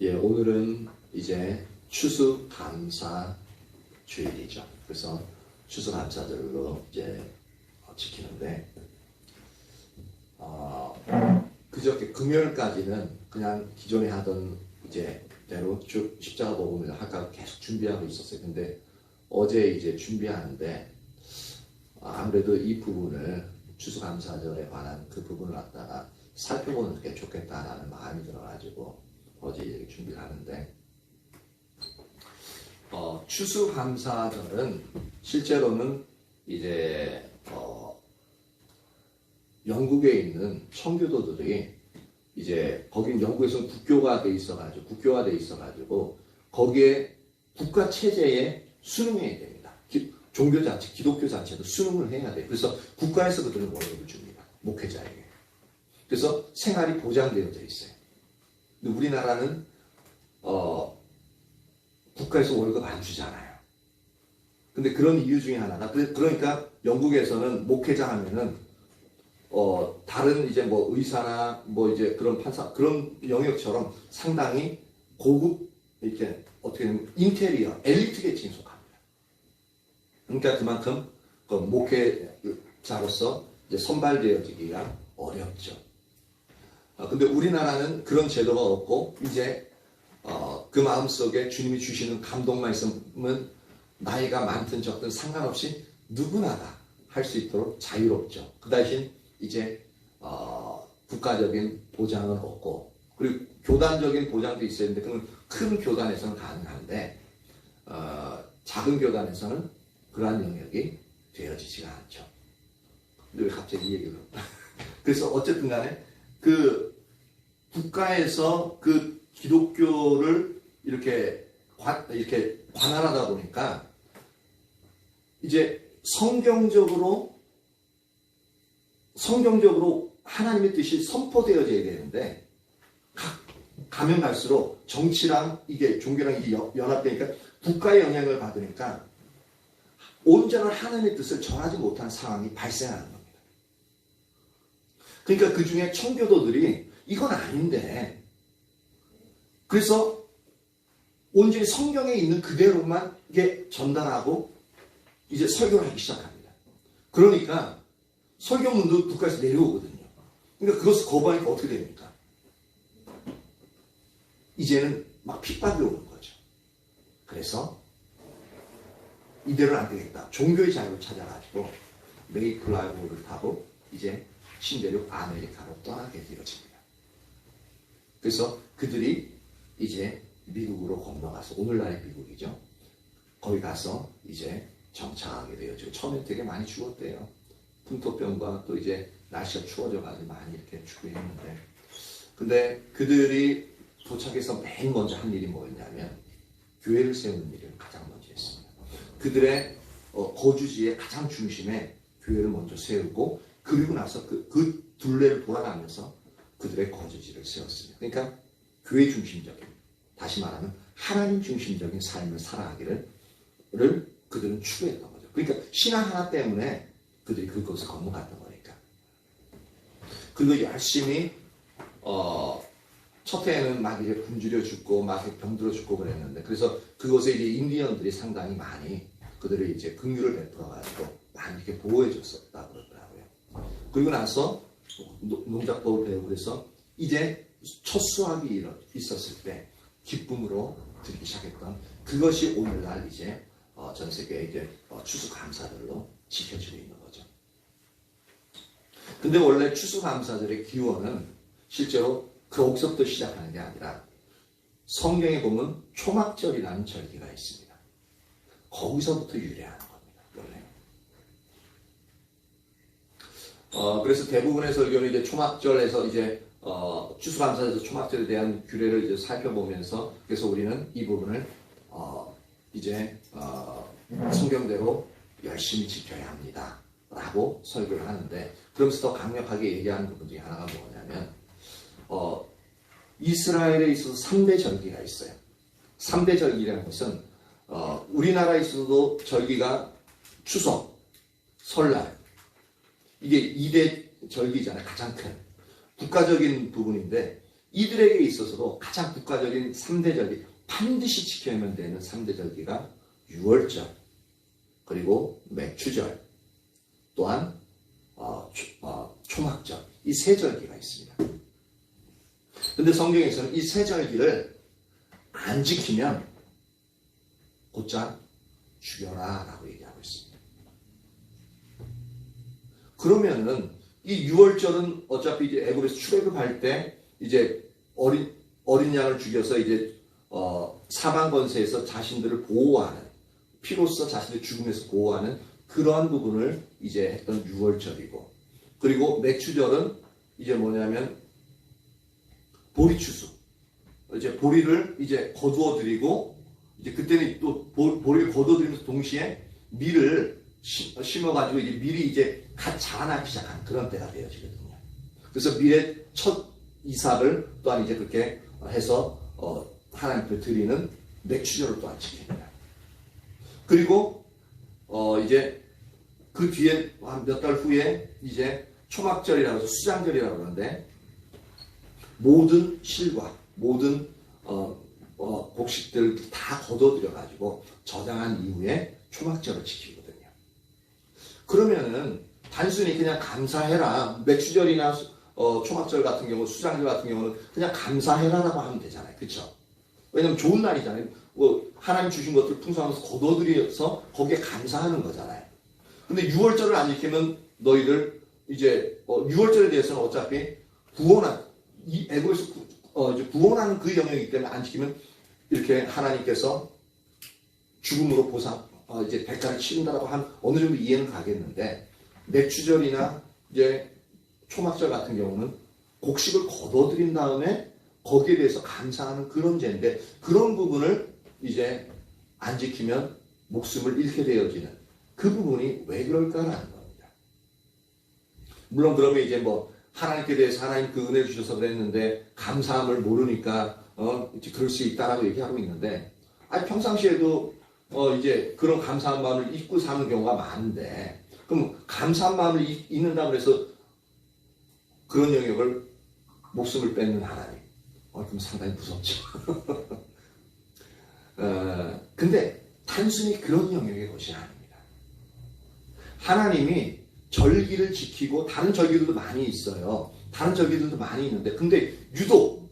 예, 오늘은 이제 추수감사주일이죠. 그래서 추수감사절로 이제 지키는데, 그저께 금요일까지는 그냥 기존에 하던 이제 대로 쭉 십자가 복음을 할까 계속 준비하고 있었어요. 근데 어제 이제 준비하는데 아무래도 이 부분을 추수감사절에 관한 그 부분을 갖다가 살펴보는 게 좋겠다라는 마음이 들어가지고 어제 이렇게 준비를 하는데, 추수감사절은 실제로는 이제 영국에 있는 청교도들이 이제 거긴 영국에서는 국교가 돼 있어가지고 거기에 국가 체제에 수능해야 됩니다. 종교 자체, 기독교 자체도 수능을 해야 돼요. 그래서 국가에서 그들은 월급을 줍니다. 목회자에게. 그래서 생활이 보장되어져 있어요. 근데 우리나라는 국가에서 월급 안 주잖아요. 근데 그런 이유 중에 하나가, 그러니까 영국에서는 목회자 하면은 다른 이제 뭐 의사나 뭐 이제 그런 판사, 그런 영역처럼 상당히 고급, 이렇게 어떻게 보면 인테리어, 엘리트 계층에 속합니다. 그러니까 그만큼 그 목회자로서 이제 선발되어지기가 어렵죠. 근데 우리나라는 그런 제도가 없고, 이제 그 마음속에 주님이 주시는 감동만 있으면 나이가 많든 적든 상관없이 누구나 다 할 수 있도록 자유롭죠. 그 대신 이제 국가적인 보장은 없고, 그리고 교단적인 보장도 있어야 되는데 그건 큰 교단에서는 가능한데 작은 교단에서는 그러한 영역이 되어지지가 않죠. 근데 왜 갑자기 이 얘기를 그래서 어쨌든 간에 그 국가에서 그 기독교를 이렇게 관할하다 보니까 이제 성경적으로 하나님의 뜻이 선포되어져야 되는데, 가면 갈수록 정치랑 이게 종교랑 이게 연합되니까 국가의 영향을 받으니까 온전한 하나님의 뜻을 전하지 못한 상황이 발생하는 겁니다. 그러니까 그 중에 청교도들이 이건 아닌데, 그래서 온전히 성경에 있는 그대로만 이게 전달하고 이제 설교를 하기 시작합니다. 그러니까 설교문도 국가에서 내려오거든요. 그러니까 그것을 거부하니까 어떻게 됩니까? 이제는 막 핍박이 오는 거죠. 그래서 이대로는 안 되겠다. 종교의 자유를 찾아가지고 메이플라이어를 타고 이제 신대륙 아메리카로 떠나게 되어집니다. 그래서 그들이 이제 미국으로 건너가서, 오늘날의 미국이죠. 거기 가서 이제 정착하게 되어지고, 처음에 되게 많이 죽었대요. 풍토병과 또 이제 날씨가 추워져가지고 많이 이렇게 죽게 했는데, 근데 그들이 도착해서 맨 먼저 한 일이 뭐였냐면 교회를 세우는 일을 가장 먼저 했습니다. 그들의 거주지의 가장 중심에 교회를 먼저 세우고, 그리고 나서 그 둘레를 돌아가면서 그들의 거주지를 세웠습니다. 그러니까 교회 중심적인, 다시 말하면 하나님 중심적인 삶을 살아가기를 그들은 추구했던 거죠. 그러니까 신앙 하나 때문에 그들이 그곳을 건너갔던 거니까. 그리고 열심히 첫 해에는 막 이제 굶주려 죽고 막 병들어 죽고 그랬는데, 그래서 그곳에 이제 인디언들이 상당히 많이 그들을 이제 긍휼을 베풀어가지고 많이 이렇게 보호해 줬었다 그러더라고요. 그리고 나서 농작법을 배우고, 그래서 이제 첫 수확이 있었을 때 기쁨으로 드리기 시작했던 그것이 오늘날 이제 전 세계에 이제 추수감사절로 지켜지고 있는 거죠. 근데 원래 추수감사절의 기원은 실제로 거기서부터 시작하는 게 아니라, 성경에 보면 초막절이라는 절기가 있습니다. 거기서부터 유래하는 겁니다, 원래. 그래서 대부분의 설교는 이제 초막절에서 이제 추수감사절에서 초막절에 대한 규례를 이제 살펴보면서, 그래서 우리는 이 부분을 이제 성경대로 열심히 지켜야 합니다 라고 설교를 하는데, 그러면서 더 강력하게 얘기하는 부분 중에 하나가 뭐냐면, 이스라엘에 있어서 3대 절기가 있어요. 3대 절기라는 것은 우리나라에 있어도 절기가 추석, 설날, 이게 2대 절기잖아요. 가장 큰 국가적인 부분인데, 이들에게 있어서도 가장 국가적인 3대 절기, 반드시 지켜야만 되는 3대 절기가 유월절, 그리고 맥추절, 또한 초막절, 이 세 절기가 있습니다. 근데 성경에서는 이 세 절기를 안 지키면 곧장 죽여라 라고 얘기하고 있습니다. 그러면은 이 유월절은 어차피 이제 애굽에서 출애굽할 때 이제 어린 양을 죽여서 이제 사방 권세에서 자신들을 보호하는, 피로써 자신들 죽음에서 보호하는 그러한 부분을 이제 했던 유월절이고, 그리고 맥추절은 이제 뭐냐면 보리추수, 이제 보리를 이제 거두어 드리고, 이제 그때는 또 보리를 거두어 드리면서 동시에 밀을 심어가지고 이제 밀이 이제 갓 자라나기 시작한 그런 때가 되어지거든요. 그래서 밀의 첫 이삭을 또한 이제 그렇게 해서 하나님께 드리는 맥추절을 또한 지킵니다. 그리고 이제 그 뒤에 한 몇 달 후에 이제 초막절이라고 해서 수장절이라고 그러는데, 모든 실과 모든 곡식들 다 거둬들여 가지고 저장한 이후에 초막절을 지키거든요. 그러면은 단순히 그냥 감사해라, 맥추절이나 초막절 같은 경우, 수장절 같은 경우는 그냥 감사해라라고 하면 되잖아요. 그렇죠? 왜냐면 좋은 날이잖아요. 하나님 주신 것들 풍성하면서 거둬들여서 거기에 감사하는 거잖아요. 근데 유월절을 안 지키면 너희들 이제 유월절에 대해서는 어차피 이 애굽에서 이제 구원하는 그 영역이기 때문에 안 지키면 이렇게 하나님께서 죽음으로 이제 대가를 치른다라고 한 어느 정도 이해는 가겠는데, 맥추절이나 이제 초막절 같은 경우는 곡식을 거둬들인 다음에 거기에 대해서 감사하는 그런 제인데, 그런 부분을 이제 안 지키면 목숨을 잃게 되어지는 그 부분이 왜 그럴까라는 겁니다. 물론 그러면 이제 뭐 하나님께 대해서 하나님 그 은혜 주셔서 그랬는데 감사함을 모르니까 이제 그럴 수 있다라고 얘기하고 있는데, 평상시에도 이제 그런 감사한 마음을 잊고 사는 경우가 많은데, 그럼 감사한 마음을 잊는다고 해서 그런 영역을 목숨을 뺏는 하나님, 그럼 상당히 무섭죠. 근데 단순히 그런 영역의 것이 아닙니다. 하나님이 절기를 지키고, 다른 절기들도 많이 있어요. 다른 절기들도 많이 있는데, 근데 유독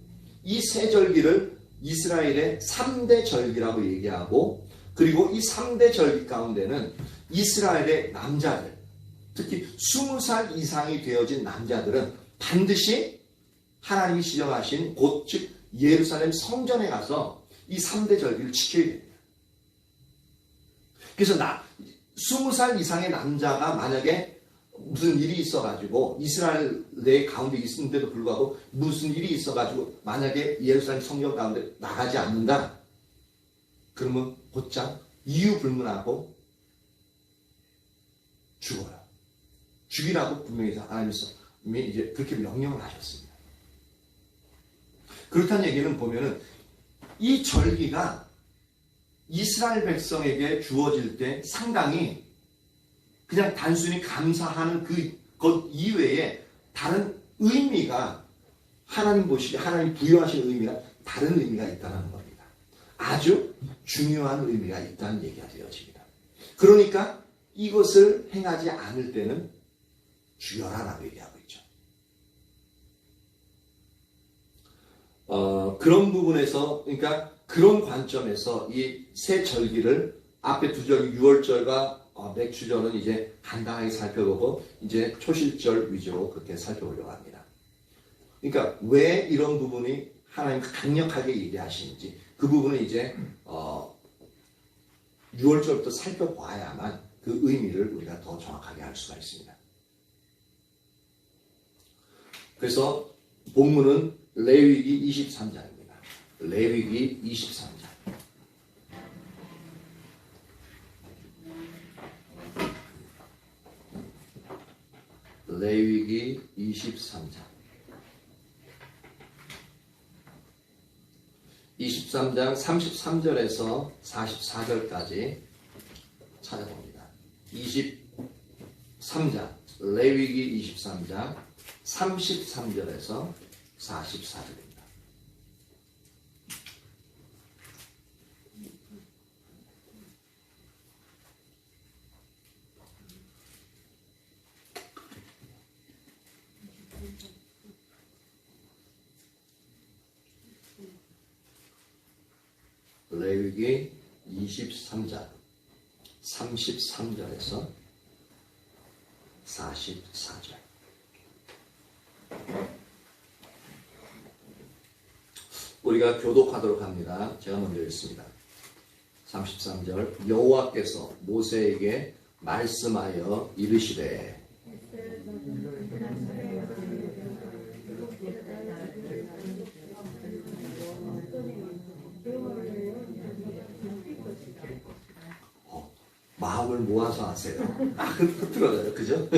이 세 절기를 이스라엘의 3대 절기라고 얘기하고, 그리고 이 3대 절기 가운데는 이스라엘의 남자들, 특히 20살 이상이 되어진 남자들은 반드시 하나님이 지정하신 곳, 즉 예루살렘 성전에 가서 이 3대 절기를 지켜야 됩니다. 그래서 20살 이상의 남자가 만약에 무슨 일이 있어가지고 이스라엘 내 가운데 있는데도 불구하고 무슨 일이 있어가지고 만약에 예루살렘 성전 가운데 나가지 않는다, 그러면 곧장 이유 불문하고 죽어요. 죽이라고 분명히 하나님이 이제 그렇게 명령을 하셨습니다. 그렇다는 얘기는 보면은 이 절기가 이스라엘 백성에게 주어질 때 상당히 그냥 단순히 감사하는 그것 이외에 다른 의미가, 하나님 보시기에 하나님 부여하신 의미가 다른 의미가 있다는 겁니다. 아주 중요한 의미가 있다는 얘기가 되어집니다. 그러니까 이것을 행하지 않을 때는 죽여라라고 얘기하고 있죠. 그런 부분에서, 그러니까 그런 관점에서 이 세 절기를, 앞에 두 절기 유월절과 맥추절은 이제 간단하게 살펴보고 이제 초실절 위주로 그렇게 살펴보려고 합니다. 그러니까 왜 이런 부분이 하나님 강력하게 얘기하시는지, 그 부분은 이제 6월절부터 살펴봐야만 그 의미를 우리가 더 정확하게 알 수가 있습니다. 그래서 본문은 레위기 23장입니다. 레위기 23장. 레위기 23장. 23장 33절에서 44절까지 찾아봅니다. 23장, 레위기 23장 33절에서 44절입니다. 레위기 23장 33절에서 44절. 우리가 교독하도록 합니다. 제가 먼저 읽습니다. 33절. 여호와께서 모세에게 말씀하여 이르시되 마음을 모아서 하세요. 흐트러져요. 그죠?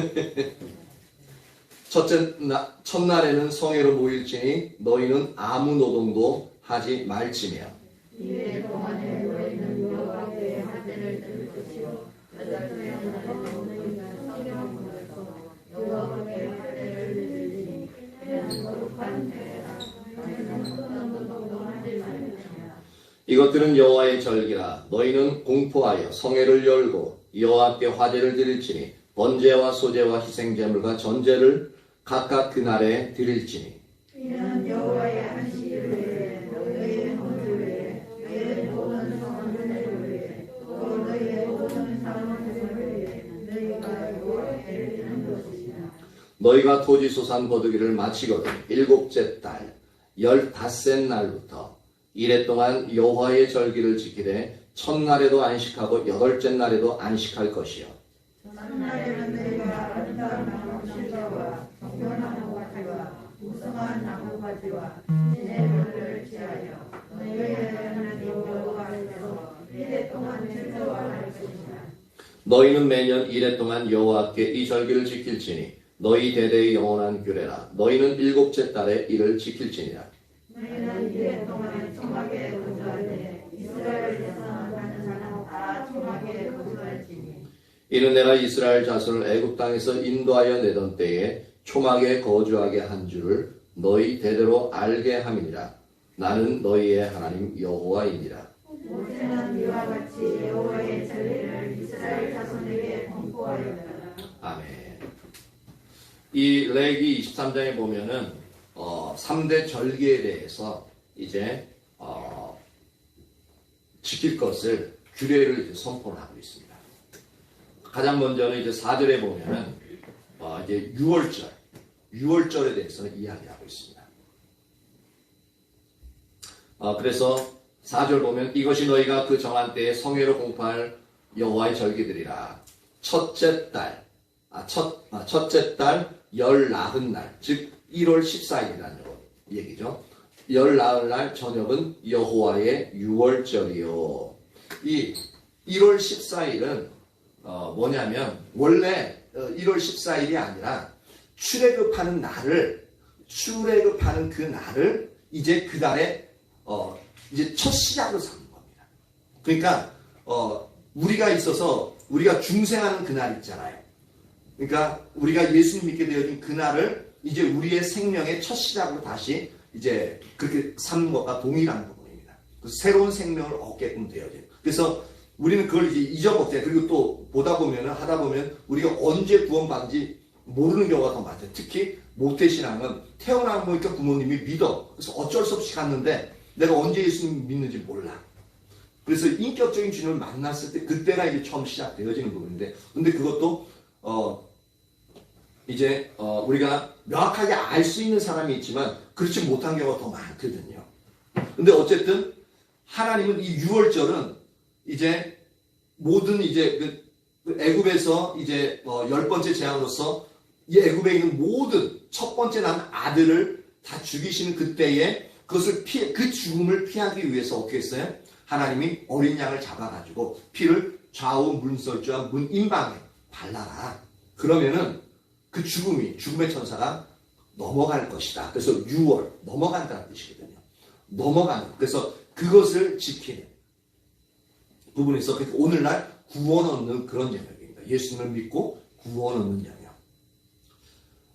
첫날에는 성회로 모일지니 너희는 아무 노동도 하지 말지며 이에 동안에 너희는 여호와의 하늘을 들을 것이요 여덟 너희가 성경에서 여호와의 하늘을 들으니 이는 거룩한 때라. 너희는 어떤 노동도 하지 말지며 이것들은 여호와의 절기라. 너희는 공포하여 성회를 열고 여호와께 화제를 드릴지니 번제와 소제와 희생제물과 전제를 각각 그날에 드릴지니 이는 여호와의 안식일 외에 너희의 헌을 외에 너희의 모든 성원을 외에 또 너희의 모든 사원을 외에 너희가 여호와께 드리는 것이니라. 너희가 토지 소산 거두기를 마치거든 일곱째 달 15째 날부터 이래 동안 여호와의 절기를 지키되 첫날에도 안식하고 여덟째 날에도 안식할 것이요. 첫날에는 너희가 아름다운 나무 실과와 정교나무 가지와 무성한 나무 가지와 시내물을 취하여 너희의 하나님 여호와께서 이래 동안 즐거워할 것이라. 너희는 매년 이래 동안 여호와께 이 절기를 지킬지니 너희 대대의 영원한 규례라. 너희는 일곱째 달에 이를 지킬지니라. 너희는 이래 동안 총하게 거주할 때 이스라엘에서 나는 사람 다 총하게 거주할지니 이는 내가 이스라엘 자손을 애굽 땅에서 인도하여 내던 때에 초막에 거주하게 한 줄을 너희 대대로 알게 함이니라. 나는 너희의 하나님 여호와이니라. 모세는 이와 같이 여호와의 절기를 이스라엘 자손에게 공포하였다. 아멘. 이 레위기 23장에 보면은 3대 절기에 대해서 이제 지킬 것을 규례를 이제 선포를 하고 있습니다. 가장 먼저는 이제 4절에 보면은 이제 6월절에 대해서는 이야기하고 있습니다. 그래서 4절 보면 이것이 너희가 그 정한 때에 성회로 공포할 여호와의 절기들이라. 첫째 달 열 나흔 날, 즉 1월 14일이라는 얘기죠. 열 나흔 날 저녁은 여호와의 6월절이요. 이 1월 14일은 뭐냐면 원래 1월 14일이 아니라 출애굽하는 그 날을 이제 그 달에 이제 첫 시작으로 삼는 겁니다. 그러니까 우리가 중생하는 그날 있잖아요. 그러니까 우리가 예수님 믿게 되어진 그날을 이제 우리의 생명의 첫 시작으로 다시 이제 그렇게 삼는 것과 동일한 부분입니다. 새로운 생명을 얻게끔 되어져요. 그래서 우리는 그걸 이제 잊어먹잖아요. 그리고 또 하다 보면 우리가 언제 구원받는지 모르는 경우가 더 많아요. 특히 모태신앙은 태어나고 보니까 부모님이 믿어. 그래서 어쩔 수 없이 갔는데 내가 언제 예수님 믿는지 몰라. 그래서 인격적인 주님을 만났을 때 그때가 이제 처음 시작되어지는 부분인데, 근데 그것도 이제 우리가 명확하게 알 수 있는 사람이 있지만 그렇지 못한 경우가 더 많거든요. 근데 어쨌든 하나님은 이 6월절은 이제 모든 이제 그 애굽에서 이제 10번째 재앙으로서 이 애굽에 있는 모든 첫 번째 난 아들을 다 죽이시는 그때에 그 죽음을 피하기 위해서 어떻게 했어요? 하나님이 어린 양을 잡아가지고 피를 좌우 문설주와 문 임방에 발라라. 그러면은 그 죽음의 천사가 넘어갈 것이다. 그래서 6월, 넘어간다는 뜻이거든요. 넘어가는. 그래서 그것을 지키는 부분이 있어. 그러니까 오늘날 구원 얻는 그런 영역입니다. 예수님을 믿고 구원 얻는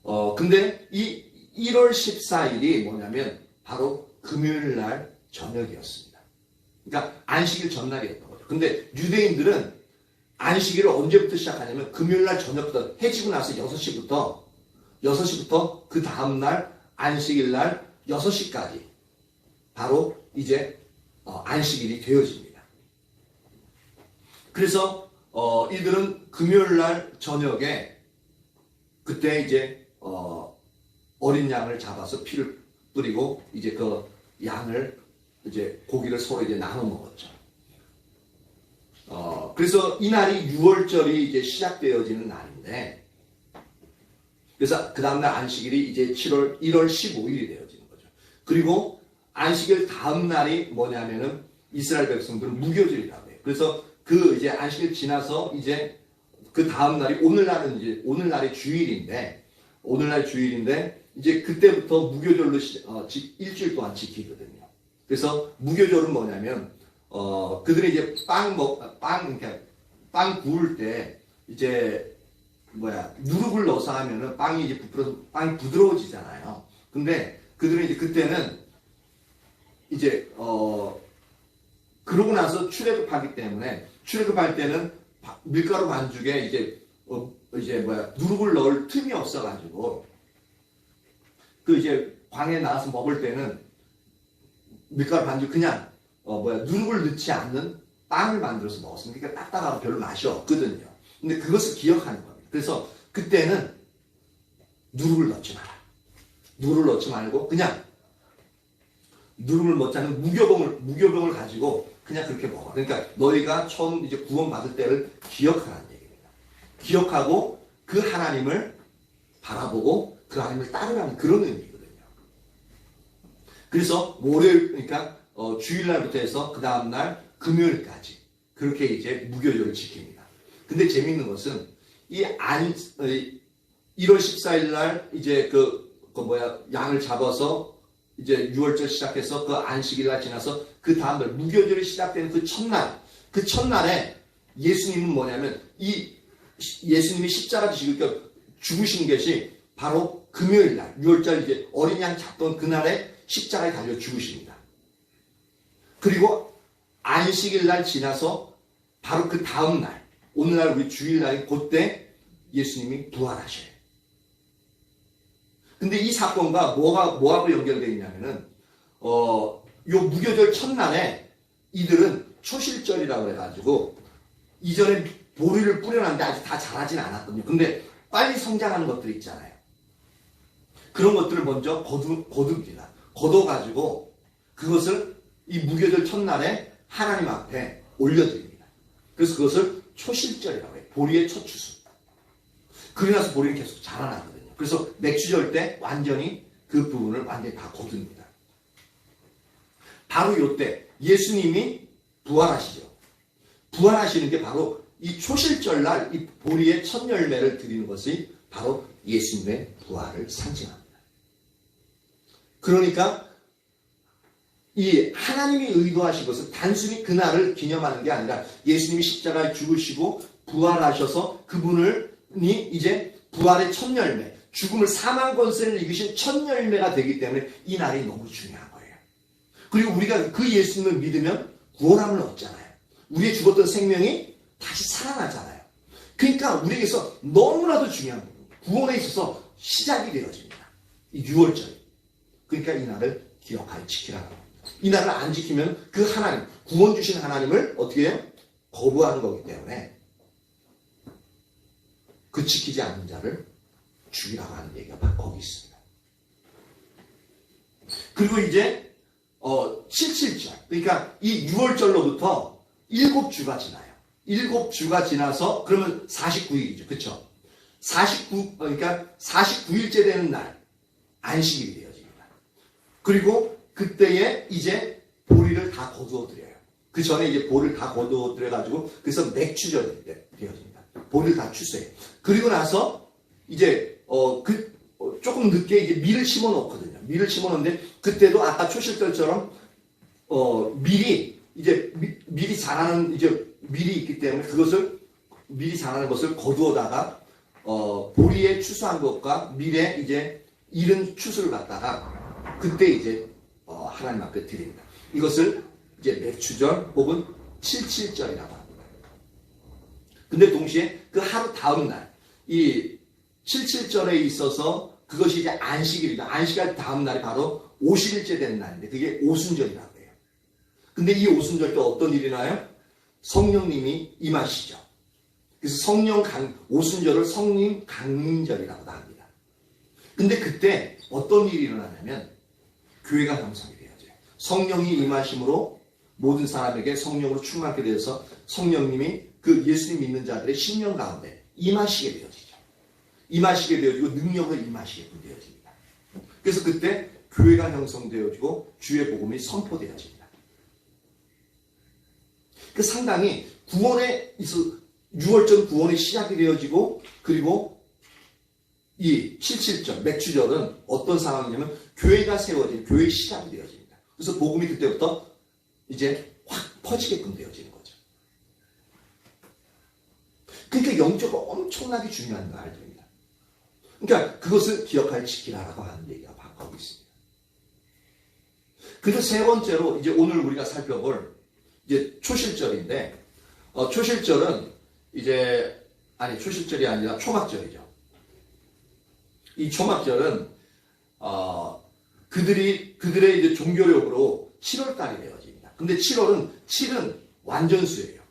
영역. 근데 이 1월 14일이 뭐냐면 바로 금요일 날 저녁이었습니다. 그러니까 안식일 전날이었던 거죠. 근데 유대인들은 안식일을 언제부터 시작하냐면 금요일 날 저녁부터 해지고 나서 6시부터 그 다음날 안식일 날 6시까지 바로 이제 안식일이 되어집니다. 그래서 이들은 금요일 날 저녁에 그때 이제 어린 양을 잡아서 피를 뿌리고 이제 그 양을 이제 고기를 서로 이제 나눠 먹었죠. 그래서 이 날이 6월절이 이제 시작되어지는 날인데, 그래서 그 다음날 안식일이 이제 1월 15일이 되어지는 거죠. 그리고 안식일 다음 날이 뭐냐면은 이스라엘 백성들은 무교절이라고 해요. 그래서 그 이제 안식일 지나서 이제 그 다음 날이 오늘날이 주일인데, 이제 그때부터 무교절로 일주일 동안 지키거든요. 그래서 무교절은 뭐냐면 그들이 이제 빵 구울 때 이제 누룩을 넣어서 하면은 빵이 이제 빵이 부드러워지잖아요. 근데 그들은 이제 그때는 이제 그러고 나서 출애굽하기 때문에, 출애굽할 때는 밀가루 반죽에 이제 누룩을 넣을 틈이 없어가지고 그 이제 광에 나와서 먹을 때는 밀가루 반죽 그냥 누룩을 넣지 않는 빵을 만들어서 먹었습니다. 그러니까 딱딱하고 별로 맛이 없거든요. 근데 그것을 기억하는 겁니다. 그래서 그때는 누룩을 넣지 마라. 누룩을 넣지 말고 그냥 누룩을 넣지 않는 무교병을 가지고 그냥 그렇게 먹어. 그러니까 너희가 처음 이제 구원받을 때를 기억하라는 얘기입니다. 기억하고 그 하나님을 바라보고 그 하나님을 따르라는 그런 의미거든요. 그래서 월요일, 그러니까 주일날부터 해서 그 다음날 금요일까지 그렇게 이제 무교절을 지킵니다. 근데 재밌는 것은 이 1월 14일 날 이제 양을 잡아서 이제 6월절 시작해서 그 안식일 날 지나서 그 다음날 무교절이 시작되는 그 첫날에 예수님은 뭐냐면 예수님이 십자가 지시고 죽으신 것이 바로 금요일 날 6월절 이제 어린 양 잡던 그날에 십자가에 달려 죽으십니다. 그리고 안식일 날 지나서 바로 그 다음 날, 오늘날 우리 주일날인 그때 예수님이 부활하셔요. 근데 이 사건과 뭐하고 연결되어 있냐면은 요 무교절 첫날에 이들은 초실절이라고 해가지고 이전에 보리를 뿌려놨는데 아직 다 자라진 않았거든요. 근데 빨리 성장하는 것들 있잖아요. 그런 것들을 먼저 거둡니다. 거둬가지고 그것을 이 무교절 첫날에 하나님 앞에 올려드립니다. 그래서 그것을 초실절이라고 해요. 보리의 첫 추수. 그러고 나서 보리는 계속 자라나거든요. 그래서 맥주절 때 완전히 그 부분을 완전히 다 거둡니다. 바로 이때 예수님이 부활하시죠. 부활하시는 게 바로 이 초실절 날 이 보리의 첫 열매를 드리는 것이 바로 예수님의 부활을 상징합니다. 그러니까 이 하나님이 의도하신 것은 단순히 그날을 기념하는 게 아니라 예수님이 십자가에 죽으시고 부활하셔서 그분이 이제 부활의 첫 열매, 죽음을 사망 권세를 이기신 첫 열매가 되기 때문에 이 날이 너무 중요한 거예요. 그리고 우리가 그 예수님을 믿으면 구원함을 얻잖아요. 우리의 죽었던 생명이 다시 살아나잖아요. 그러니까 우리에게서 너무나도 중요한 부분, 구원에 있어서 시작이 되어집니다. 이 6월절. 그러니까 이 날을 기억하여 지키라는 겁니다. 이 날을 안 지키면 그 하나님, 구원 주신 하나님을 어떻게 해요? 거부하는 거기 때문에 그 지키지 않는 자를 죽이라고 하는 얘기가 바로 거기 있습니다. 그리고 이제 77절, 그러니까 이 6월절로부터 7주가 지나요. 7주가 지나서 그러면 49일이죠. 그렇죠? 그러니까 49일째 되는 날 안식일이 되어집니다. 그리고 그때에 이제 보리를 다 거두어 드려요. 그 전에 이제 보리를 다 거두어 드려 가지고 그래서 맥주절이 되어집니다. 보리를 다 추수해요. 그리고 나서 이제 조금 늦게 이제 밀을 심어 놓거든요. 밀을 심어 놓는데 그때도 아까 초실절처럼 밀이 자라는 이제 밀이 있기 때문에 밀이 자라는 것을 거두어다가 보리에 추수한 것과 밀에 이제 이른 추수를 갖다가 그때 이제 하나님 앞에 드립니다. 이것을 이제 맥주절 혹은 77절이라고 합니다. 근데 동시에 그 하루 다음 날, 이 77절에 있어서 그것이 이제 안식일이다. 안식일 다음 날이 바로 50일째 되는 날인데 그게 오순절이라고 해요. 근데 이 오순절 때 어떤 일이 나요? 성령님이 임하시죠. 그래서 오순절을 성령 강림절이라고 합니다. 근데 그때 어떤 일이 일어나냐면 교회가 형성이 되어져요. 성령이 임하심으로 모든 사람에게 성령으로 충만하게 되어서 성령님이 그 예수님 믿는 자들의 심령 가운데 임하시게 되어지죠. 임하시게 되어지고 능력을 임하시게 되어집니다. 그래서 그때 교회가 형성되어지고 주의 복음이 선포되어집니다. 그 상당히 구원의 6월절 구원의 시작이 되어지고 그리고 이 77절 맥주절은 어떤 상황이냐면 교회가 세워진 교회의 시작이 되어집니다. 그래서 복음이 그때부터 이제 확 퍼지게끔 되어지는 거죠. 그러니까 영적으로 엄청나게 중요한 말들입니다. 그러니까 그것을 기억하여 지키라라고 하는 얘기가 바꾸고 있습니다. 그리고 세 번째로 이제 오늘 우리가 살펴볼 이제 초실절인데 초실절은 이제 초실절이 아니라 초막절이죠. 이 초막절은 그들의 이제 종교력으로 7월달이 되어집니다. 근데 7은 완전수예요.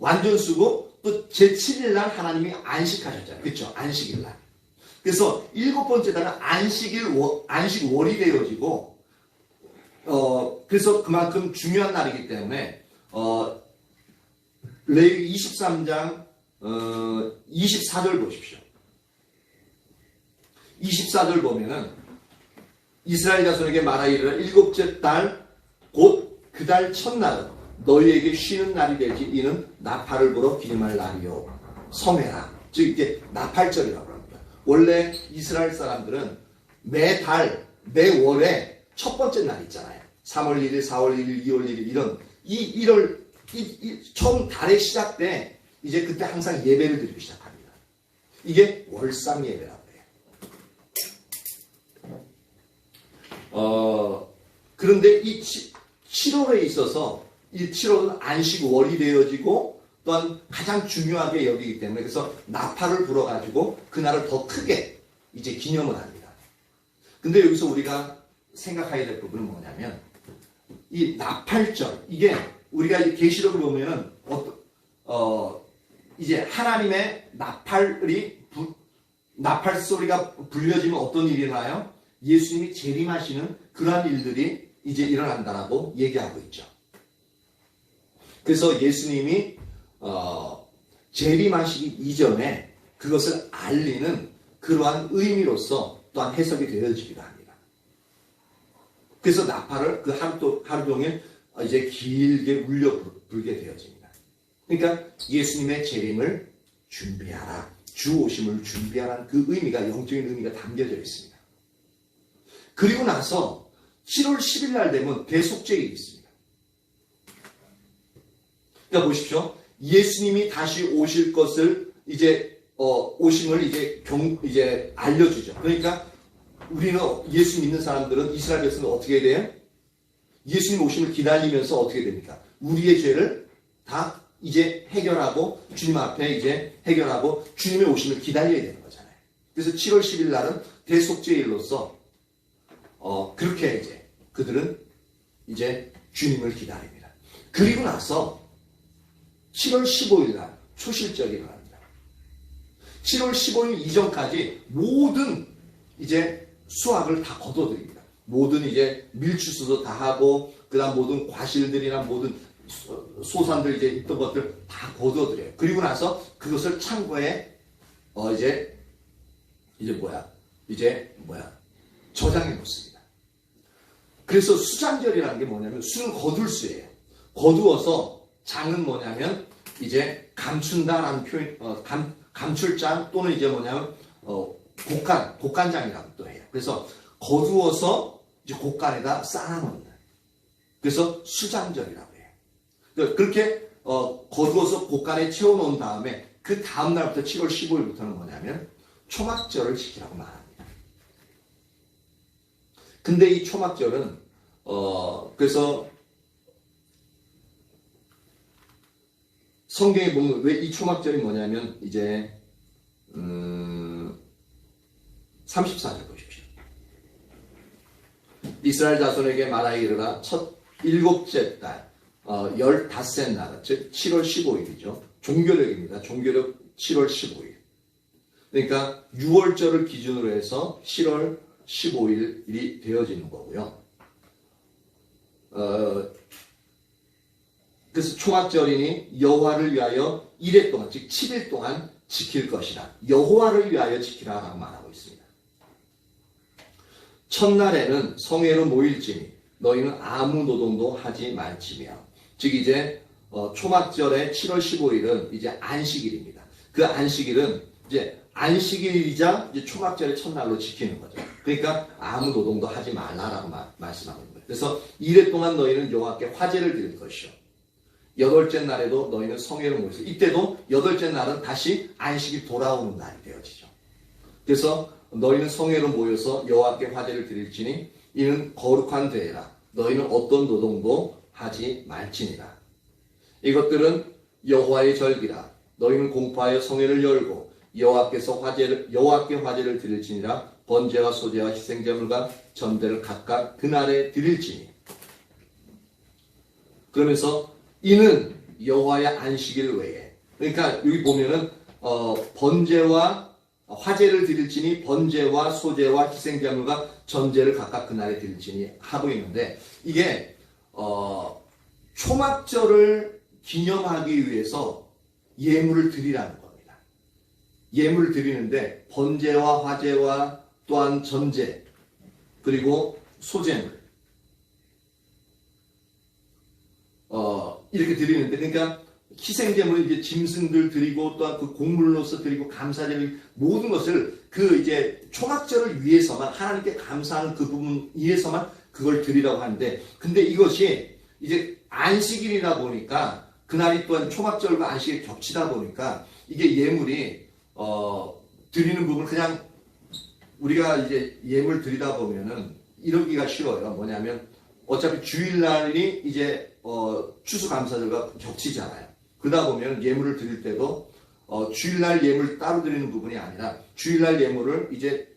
완전수고 또 제7일 날 하나님이 안식하셨잖아요. 그렇죠? 안식일 날. 그래서 7번째 달은 안식월이 되어지고 그래서 그만큼 중요한 날이기 때문에 레위기 23장 24절 보십시오. 24절 보면은 이스라엘 자손에게 말하기를 일곱째 달 곧 그 달 첫날은 너희에게 쉬는 날이 되지 이는 나팔을 불어 기념할 날이요 성회라. 즉 이게 나팔절이라고 합니다. 원래 이스라엘 사람들은 매 월에 첫 번째 날 있잖아요. 3월 1일, 4월 1일, 2월 1일 이런 이 1월 처음 달의 시작 때 이제 그때 항상 예배를 드리기 시작합니다. 이게 월상 예배라고 해요. 그런데 이 7월에 있어서 이 7월은 안식월이 되어지고 또한 가장 중요하게 여기기 때문에 그래서 나팔을 불어가지고 그날을 더 크게 이제 기념을 합니다. 근데 여기서 우리가 생각해야 될 부분은 뭐냐면 이 나팔절 이게 우리가 이 계시록을 보면 이제 하나님의 나팔 소리가 불려지면 어떤 일이 일어나요? 예수님이 재림하시는 그러한 일들이 이제 일어난다라고 얘기하고 있죠. 그래서 예수님이 재림하시기 이전에 그것을 알리는 그러한 의미로서 또한 해석이 되어지기도 합니다. 그래서 나팔을 그 하루 종일 이제 길게 울려 불게 되어집니다. 그러니까 예수님의 재림을 준비하라, 주 오심을 준비하라는 그 의미가 영적인 의미가 담겨져 있습니다. 그리고 나서 7월 10일 날 되면 대속죄일이 있습니다. 그러니까 보십시오. 예수님이 다시 오실 것을 이제 오심을 이제 알려주죠. 그러니까 우리는 예수 믿는 사람들은 이스라엘 백성은 어떻게 돼요? 예수님 오심을 기다리면서 어떻게 됩니까? 우리의 죄를 다 이제 해결하고 주님 앞에 이제 해결하고 주님의 오심을 기다려야 되는 거잖아요. 그래서 7월 10일 날은 대속죄일로서 그렇게 이제 그들은 이제 주님을 기다립니다. 그리고 나서 7월 15일 날 초실절이 일어납니다. 7월 15일 이전까지 모든 이제 수확을 다 거둬들입니다. 모든 이제 밀추수도 다 하고 그다음 모든 과실들이나 모든 소산들 이제 있던 것들 다 거둬들여요. 그리고 나서 그것을 창고에 저장해 놓습니다. 그래서 수장절이라는 게 뭐냐면 수는 거둘 수예요. 거두어서 장은 뭐냐면 이제 감춘다라는 표현, 감출장 또는 이제 뭐냐면 곡간장이라고 또 해요. 그래서 거두어서 이제 곡간에다 쌓아놓는. 그래서 수장절이라고 해요. 그렇게 거두어서 곡간에 채워놓은 다음에 그 다음 날부터 7월 15일부터는 뭐냐면 초막절을 지키라고 말합니다. 근데 이 초막절은 그래서 성경에 보면 왜 이 초막절이 뭐냐면 이제 34절 보십시오. 이스라엘 자손에게 말하기르라 첫 일곱째 달 15셋 날, 즉 7월 15일이죠. 종교력입니다. 종교력 7월 15일. 그러니까 6월절을 기준으로 해서 7월 15일이 되어지는 거고요. 그래서 초막절이니 여호와를 위하여 1회 동안, 즉 7일 동안 지킬 것이라. 여호와를 위하여 지키라라고 말하고 있습니다. 첫날에는 성회로 모일지니 너희는 아무 노동도 하지 말지며. 즉 이제 초막절의 7월 15일은 이제 안식일입니다. 그 안식일은 이제 안식일이자 이제 초막절의 첫날로 지키는 거죠. 그러니까 아무 노동도 하지 말라라고 말씀하고 있는 거예요. 그래서 1회 동안 너희는 여호와께 화제를 드릴 것이요. 8째 날에도 너희는 성회로 모여서, 이때도 8째 날은 다시 안식이 돌아오는 날이 되어지죠. 그래서 너희는 성회로 모여서 여호와께 화제를 드릴지니 이는 거룩한 대회라. 너희는 어떤 노동도 하지 말지니라. 이것들은 여호와의 절기라. 너희는 공포하여 성회를 열고 여호와께 화제를 드릴지니라. 번제와 소제와 희생제물과 전대를 각각 그날에 드릴지니. 그러면서 이는 여호와의 안식일 외에, 그러니까 여기 보면은 번제와 화제를 드릴지니 번제와 소제와 희생제물과 전제를 각각 그날에 드릴지니 하고 있는데, 이게 초막절을 기념하기 위해서 예물을 드리라는 겁니다. 예물을 드리는데 번제와 화제와 또한 전제 그리고 소제물 이렇게 드리는데, 그러니까 희생제물 이제 짐승들 드리고 또한 그 곡물로서 드리고 감사제물 모든 것을 그 이제 초막절을 위해서만, 하나님께 감사하는 그 부분 위해서만 그걸 드리라고 하는데, 근데 이것이 이제 안식일이다 보니까 그날이 또한 초막절과 안식일이 겹치다 보니까 이게 예물이 드리는 부분, 그냥 우리가 이제 예물 드리다 보면은 이러기가 쉬워요. 뭐냐면 어차피 주일날이 이제 추수감사절과 겹치잖아요. 그러다 보면 예물을 드릴 때도 주일날 예물 따로 드리는 부분이 아니라 주일날 예물을 이제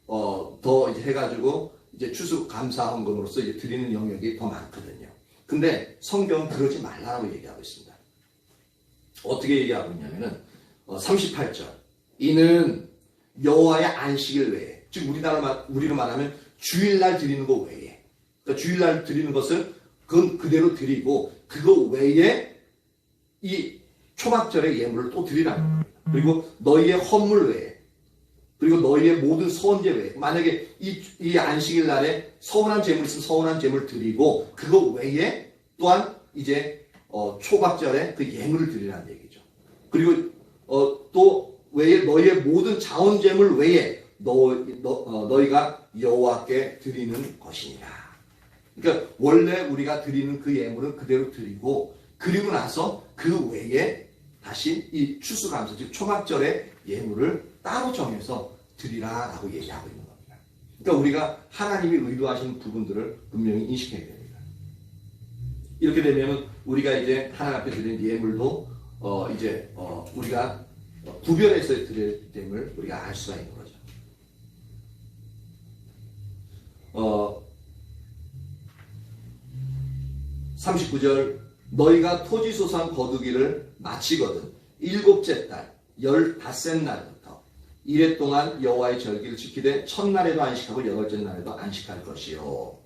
더 이제 해가지고 이제 추수감사헌금으로서 이제 드리는 영역이 더 많거든요. 근데 성경은 그러지 말라고 얘기하고 있습니다. 어떻게 얘기하고 있냐면은 38절 이는 여호와의 안식일 외에, 즉 우리로 말하면 주일날 드리는 것 외에, 그러니까 주일날 드리는 것을 그건 그대로 드리고 그거 외에 이 초막절의 예물을 또 드리라는 겁니다. 그리고 너희의 헌물 외에, 그리고 너희의 모든 소원제 외에, 만약에 이 안식일 날에 서운한 재물 있으면 서운한 재물 드리고 그거 외에 또한 이제 초막절에 그 예물을 드리라는 얘기죠. 그리고 또 외에 너희의 모든 자원제물 외에 너희가 여호와께 드리는 것이니라. 그러니까 원래 우리가 드리는 그 예물은 그대로 드리고, 그리고 나서 그 외에 다시 이 추수감사, 즉 초막절의 예물을 따로 정해서 드리라라고 얘기하고 있는 겁니다. 그러니까 우리가 하나님이 의도하시는 부분들을 분명히 인식해야 됩니다. 이렇게 되면 우리가 이제 하나님 앞에 드리는 예물도 이제 우리가 구별해서 드려야 됨을 우리가 알 수가 있는 거죠. 39절 너희가 토지소산 거두기를 마치거든 7째 달 15셋 날부터 1회 동안 여호와의 절기를 지키되 첫날에도 안식하고 8째 날에도 안식할 것이요.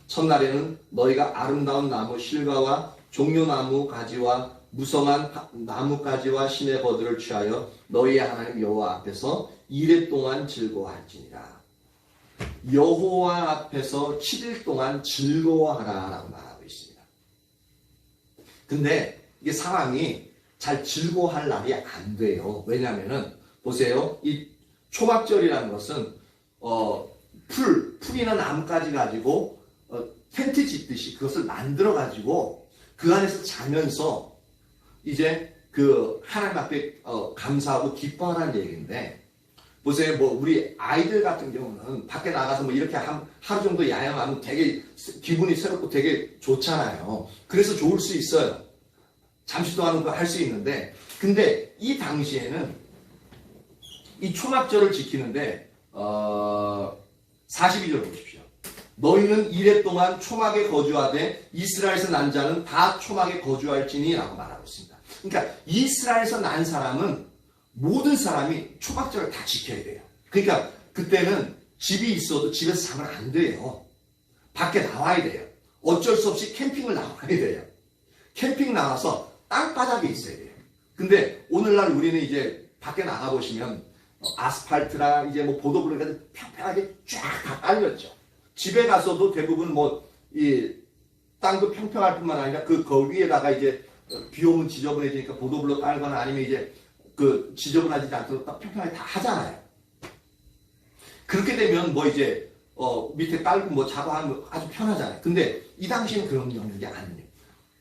첫날에는 너희가 아름다운 나무 실과와 종려나무 가지와 무성한 나뭇가지와 시내버들을 취하여 너희의 하나님 여호와 앞에서 1회 동안 즐거워할지니라. 여호와 앞에서 7일 동안 즐거워하라 라고 말하고 있습니다. 근데 이게 상황이 잘 즐거워할 날이 안 돼요. 왜냐하면은 보세요. 이 초막절이라는 것은 풀이나 나뭇가지 가지고 텐트 짓듯이 그것을 만들어 가지고 그 안에서 자면서 이제 그 하나님 앞에 감사하고 기뻐하라는 얘기인데, 보세요. 뭐 우리 아이들 같은 경우는 밖에 나가서 뭐 이렇게 하루 정도 야영하면 되게 기분이 새롭고 되게 좋잖아요. 그래서 좋을 수 있어요. 잠시 동안은 할 수 있는데, 근데 이 당시에는 이 초막절을 지키는데 42절 보십시오. 너희는 이레 동안 초막에 거주하되 이스라엘에서 난 자는 다 초막에 거주할지니 라고 말하고 있습니다. 그러니까 이스라엘에서 난 사람은 모든 사람이 초막절을 다 지켜야 돼요. 그러니까 그때는 집이 있어도 집에서 자면 안 돼요. 밖에 나와야 돼요. 어쩔 수 없이 캠핑을 나와야 돼요. 캠핑 나와서 땅바닥에 있어야 돼요. 근데 오늘날 우리는 이제 밖에 나가보시면 아스팔트나 이제 뭐 보도블록이 평평하게 쫙 다 깔렸죠. 집에 가서도 대부분 뭐 이 땅도 평평할 뿐만 아니라 그 위에다가 이제 비 오면 지저분해지니까 보도블록 깔거나 아니면 이제 그 지저분하지 않도록 딱 평평하게 다 하잖아요. 그렇게 되면 뭐 이제 밑에 깔고 뭐 작업하면 아주 편하잖아요. 근데 이 당시에는 그런 영역이 아니에요.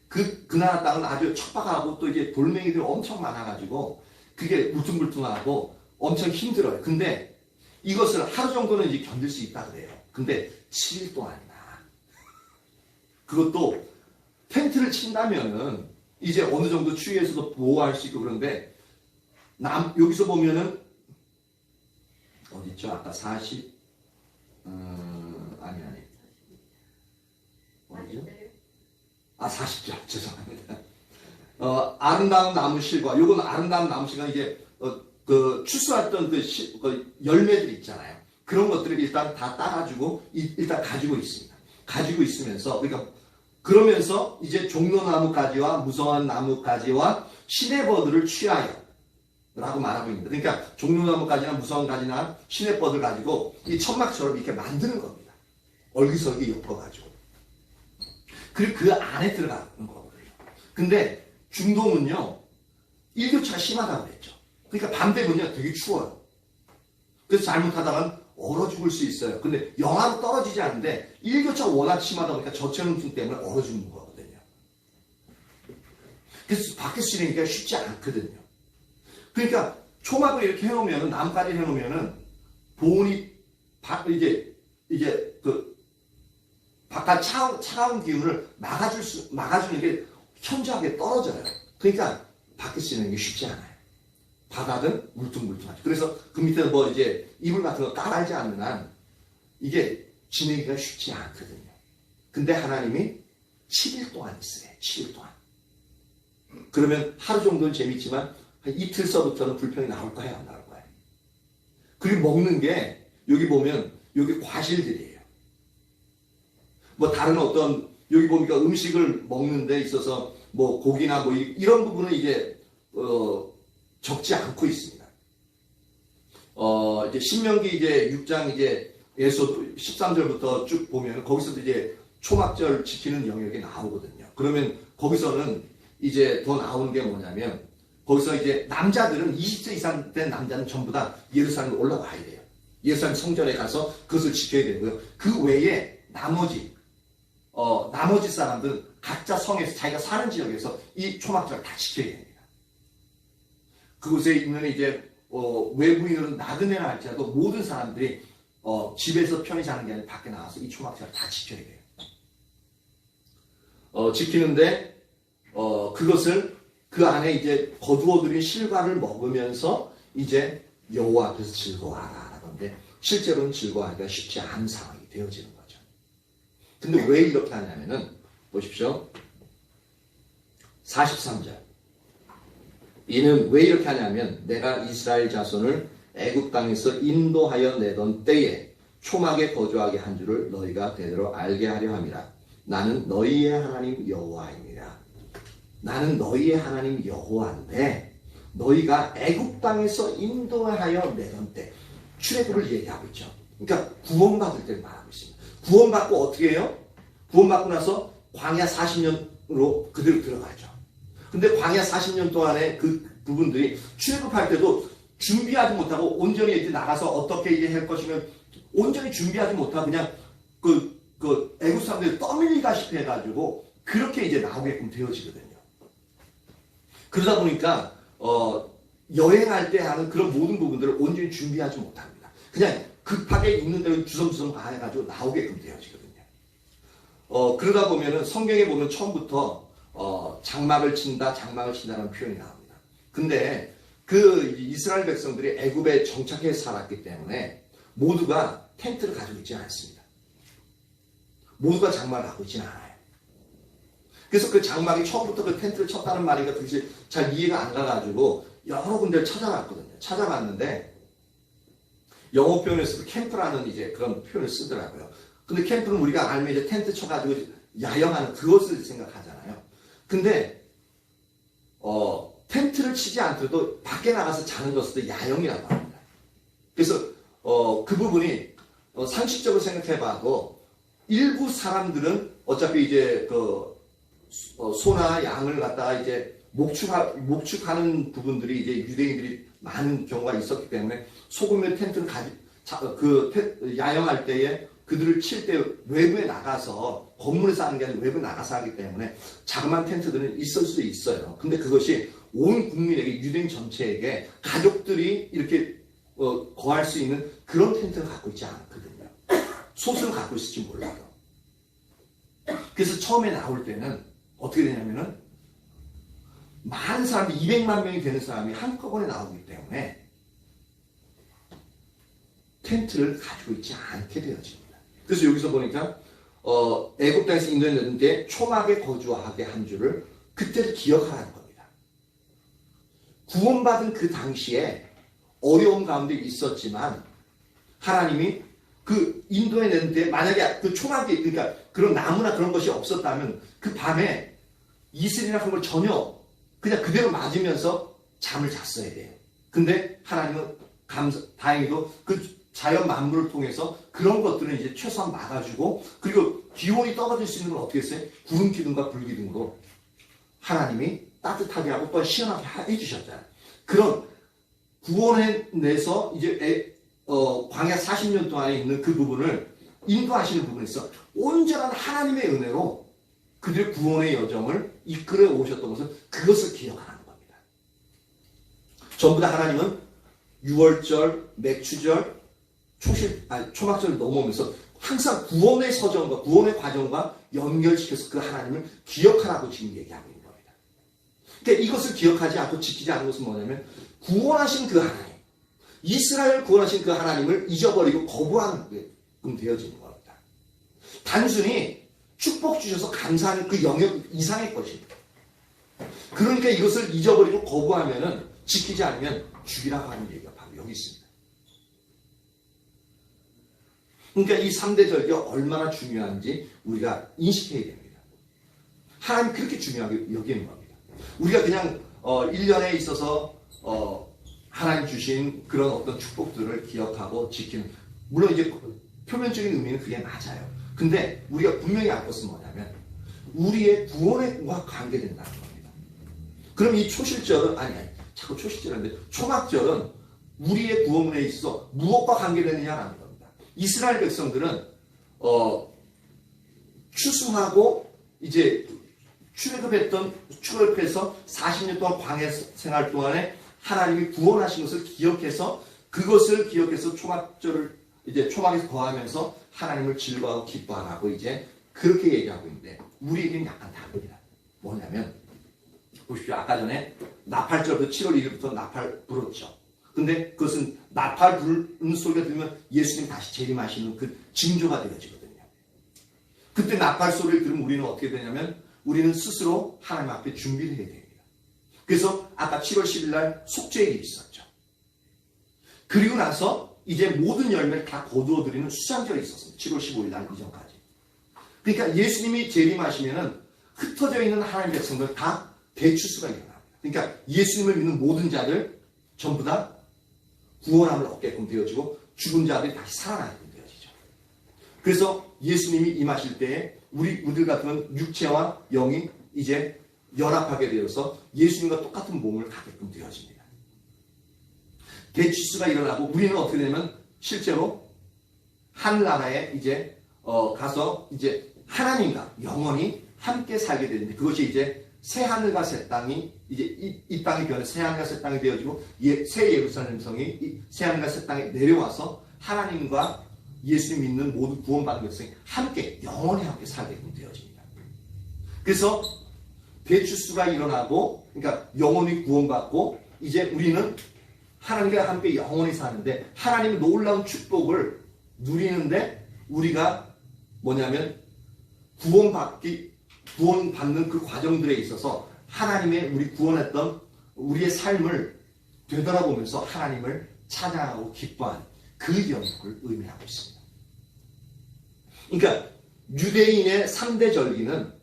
그 나라 땅은 아주 척박하고 또 이제 돌멩이들이 엄청 많아가지고 그게 울퉁불퉁하고 엄청 힘들어요. 근데 이것을 하루 정도는 이제 견딜 수 있다 그래요. 근데 7일 동안이나 그것도 텐트를 친다면은 이제 어느 정도 추위에서도 보호할 수 있고 그런데 여기서 보면은 어디 있죠? 아까 40 아니 어디죠? 40절 죄송합니다. 아름다운 나무실과 요건 아름다운 나무실과 이제 그 추수했던 그 열매들 있잖아요. 그런 것들을 일단 다 따가지고 일단 가지고 있습니다. 가지고 있으면서 그러면서 이제 종려나무가지와 무성한 나무가지와 시내버들을 취하여 라고 말하고 있습니다. 그러니까 종려나무가지나 무성한 가지나 시내버들 가지고 이 천막처럼 이렇게 만드는 겁니다. 얼기설기 엮어가지고. 그리고 그 안에 들어가는 거거든요. 근데 중동은요, 일교차가 심하다고 그랬죠. 그러니까 밤 되면요, 되게 추워요. 그래서 잘못하다간 얼어 죽을 수 있어요. 근데 영하로 떨어지지 않는데 일교차가 워낙 심하다 보니까 저체온증 때문에 얼어 죽는 거거든요. 그래서 밖에서 지내기가 쉽지 않거든요. 그러니까 초막을 이렇게 해놓으면, 나뭇가지 해놓으면은 보온이 이제 그 바깥 차가운 기운을 막아주는 게 현저하게 떨어져요. 그러니까 밖에서 지내는 게 쉽지 않아요. 바닥은 울퉁불퉁하죠. 그래서 그 밑에 뭐 이제 이불 같은 거 깔지 않는 한 이게 지내기가 쉽지 않거든요. 근데 하나님이 7일 동안 있어요. 7일 동안. 그러면 하루 정도는 재밌지만 한 이틀서부터는 불평이 나올 거예요? 안 나올 거예요? 그리고 먹는 게 여기 보면 여기 과실들이에요. 뭐 다른 어떤 여기 보니까 음식을 먹는 데 있어서 뭐 고기나 뭐 이런 부분은 이제 적지 않고 있습니다. 이제 신명기 이제 6장 에서 13절부터 쭉 보면 거기서도 이제 초막절 지키는 영역이 나오거든요. 그러면 거기서는 이제 더 나오는 게 뭐냐면 거기서 이제 남자들은 20세 이상 된 남자는 전부 다 예루살렘에 올라와야 돼요. 예루살렘 성전에 가서 그것을 지켜야 되고요. 그 외에 나머지 사람들은 각자 성에서 자기가 사는 지역에서 이 초막절을 다 지켜야 됩니다. 그곳에 있는 이제 외부인으로는 나그네라 할지라도 모든 사람들이 집에서 편히 자는 게 아니라 밖에 나와서 이 초막절을 다 지켜야 돼요. 지키는데 그것을 그 안에 이제 거두어들인 실과를 먹으면서 이제 여호와 앞에서 즐거워하라 라던데 실제로는 즐거워하기가 쉽지 않은 상황이 되어지는 거죠. 근데 왜 이렇게 하냐면은 보십시오. 43절. 이는 왜 이렇게 하냐면 내가 이스라엘 자손을 애굽 땅에서 인도하여 내던 때에 초막에 거주하게 한 줄을 너희가 대대로 알게 하려 함이라. 나는 너희의 하나님 여호와입니다. 나는 너희의 하나님 여호와인데 너희가 애굽 땅에서 인도하여 내던 때 출애굽을 얘기하고 있죠. 그러니까 구원받을 때를 말하고 있습니다. 구원받고 어떻게 해요? 구원받고 나서 광야 40년으로 그대로 들어가죠. 근데 광야 40년 동안에 그 부분들이 출애굽할 때도 준비하지 못하고 온전히 이제 나가서 어떻게 이제 할 것이면 온전히 준비하지 못하고 그냥 그 애굽 사람들이 떠밀리다시피 해가지고 그렇게 이제 나오게끔 되어지거든요. 그러다 보니까 여행할 때 하는 그런 모든 부분들을 온전히 준비하지 못합니다. 그냥 급하게 있는 대로 주섬주섬 가해가지고 나오게끔 되어지거든요. 그러다 보면은 성경에 보면 처음부터 장막을 친다라는 표현이 나옵니다. 근데 그 이스라엘 백성들이 애굽에 정착해 살았기 때문에 모두가 텐트를 가지고 있지 않습니다. 모두가 장막을 갖고 있지는 않아요. 그래서 그 장막이 처음부터 그 텐트를 쳤다는 말이니까 그것이 잘 이해가 안 가가지고 여러 군데를 찾아봤거든요. 찾아봤는데 영어 표현에서도 캠프라는 이제 그런 표현을 쓰더라고요. 근데 캠프는 우리가 알면 이제 텐트 쳐가지고 야영하는 그것을 생각하잖아요. 근데 텐트를 치지 않더라도 밖에 나가서 자는 것도 야영이라고 합니다. 그래서 그 부분이 상식적으로 생각해봐도 일부 사람들은 어차피 이제 소나 양을 갖다가 이제 목축하는 부분들이 이제 유대인들이 많은 경우가 있었기 때문에 소금의 텐트를 야영할 때에 그들을 칠 때 외부에 나가서 건물에서 하는 게 아니라 외부에 나가서 하기 때문에 자그마한 텐트들은 있을 수 있어요. 근데 그것이 온 국민에게 유대인 전체에게 가족들이 이렇게 거할 수 있는 그런 텐트를 갖고 있지 않거든요. 솥을 갖고 있을지 몰라도. 그래서 처음에 나올 때는 어떻게 되냐면은 많은 사람이 200만 명이 되는 사람이 한꺼번에 나오기 때문에 텐트를 가지고 있지 않게 되어집니다. 그래서 여기서 보니까 애굽 땅에서 인도에 내는데 초막에 거주하게 한 줄을 그때를 기억하라는 겁니다. 구원받은 그 당시에 어려움 가운데 있었지만 하나님이 그 인도에 내는데 만약에 그 초막이 그러니까 그런 나무나 그런 것이 없었다면 그 밤에 이슬이나 그런 걸 전혀 그냥 그대로 맞으면서 잠을 잤어야 돼요. 근데 하나님은 다행히도 그 자연 만물을 통해서 그런 것들은 이제 최소한 막아주고 그리고 기온이 떨어질 수 있는 걸 어떻게 했어요? 구름 기둥과 불 기둥으로 하나님이 따뜻하게 하고 또 시원하게 해주셨잖아요. 그런 구원에 내서 이제 광야 40년 동안에 있는 그 부분을 인도하시는 부분에 있어 온전한 하나님의 은혜로 그들의 구원의 여정을 이끌어 오셨던 것은 그것을 기억하는 겁니다. 전부 다 하나님은 6월절, 맥추절, 초막절을 넘어오면서 항상 구원의 서정과 구원의 과정과 연결시켜서 그 하나님을 기억하라고 지금 얘기하고 있는 겁니다. 그러니까 이것을 기억하지 않고 지키지 않는 것은 뭐냐면 구원하신 그 하나님, 이스라엘 구원하신 그 하나님을 잊어버리고 거부하는 게 되어지는 겁니다. 단순히 축복 주셔서 감사하는 그 영역 이상의 것입니다. 그러니까 이것을 잊어버리고 거부하면은 지키지 않으면 죽이라고 하는 얘기가 바로 여기 있습니다. 그러니까 이 3대 절기가 얼마나 중요한지 우리가 인식해야 됩니다. 하나님 그렇게 중요하게 여기는 겁니다. 우리가 그냥 1년에 있어서 하나님 주신 그런 어떤 축복들을 기억하고 지키는 물론 이제 표면적인 의미는 그게 맞아요. 근데 우리가 분명히 알 것은 뭐냐면 우리의 구원과 관계된다는 겁니다. 그럼 이 초실절은 자꾸 초실절인데 초막절은 우리의 구원에 있어서 무엇과 관계되느냐라는 겁니다. 이스라엘 백성들은 추수하고 이제 출애굽해서 40년 동안 광야 생활 동안에 하나님이 구원하신 것을 기억해서 그것을 기억해서 초막절을 이제 초막에서 거하면서 하나님을 즐거워하고 기뻐하라고 이제 그렇게 얘기하고 있는데 우리에게는 약간 다릅니다. 뭐냐면 보십시오. 아까 전에 나팔절부터 7월 1일부터 나팔 불었죠. 근데 그것은 나팔 부르는 소리가 들으면 예수님 다시 재림하시는 그 징조가 되어지거든요. 그때 나팔 소리를 들으면 우리는 어떻게 되냐면 우리는 스스로 하나님 앞에 준비를 해야 됩니다. 그래서 아까 7월 10일 날 속죄일이 있었죠. 그리고 나서 이제 모든 열매를 다 거두어드리는 수장절이 있었습니다. 7월 15일 날 이전까지. 그러니까 예수님이 재림하시면은 흩어져 있는 하나님 백성들 다 대추수가 일어납니다. 그러니까 예수님을 믿는 모든 자들 전부 다 구원함을 얻게끔 되어지고 죽은 자들이 다시 살아나게끔 되어지죠. 그래서 예수님이 임하실 때에 우리들 같은 육체와 영이 이제 연합하게 되어서 예수님과 똑같은 몸을 갖게끔 되어집니다. 대치수가 일어나고 우리는 어떻게 되냐면 실제로 하늘나라에 이제 가서 이제 하나님과 영원히 함께 살게 되는데 그것이 이제 새 하늘과 새 땅이 이제 이 땅이 변해 새 하늘과 새 땅이 되어지고 새 예루살렘 성이 새 하늘과 새 땅에 내려와서 하나님과 예수 믿는 모든 구원받은 백성이 함께 영원히 함께 살게끔 되어집니다. 그래서 대추수가 일어나고 그러니까 영원히 구원받고 이제 우리는 하나님과 함께 영원히 사는데 하나님의 놀라운 축복을 누리는데 우리가 뭐냐면 구원받는 그 과정들에 있어서 하나님의 우리 구원했던 우리의 삶을 되돌아보면서 하나님을 찬양하고 기뻐하는 그 영역을 의미하고 있습니다. 그러니까 유대인의 3대 절기는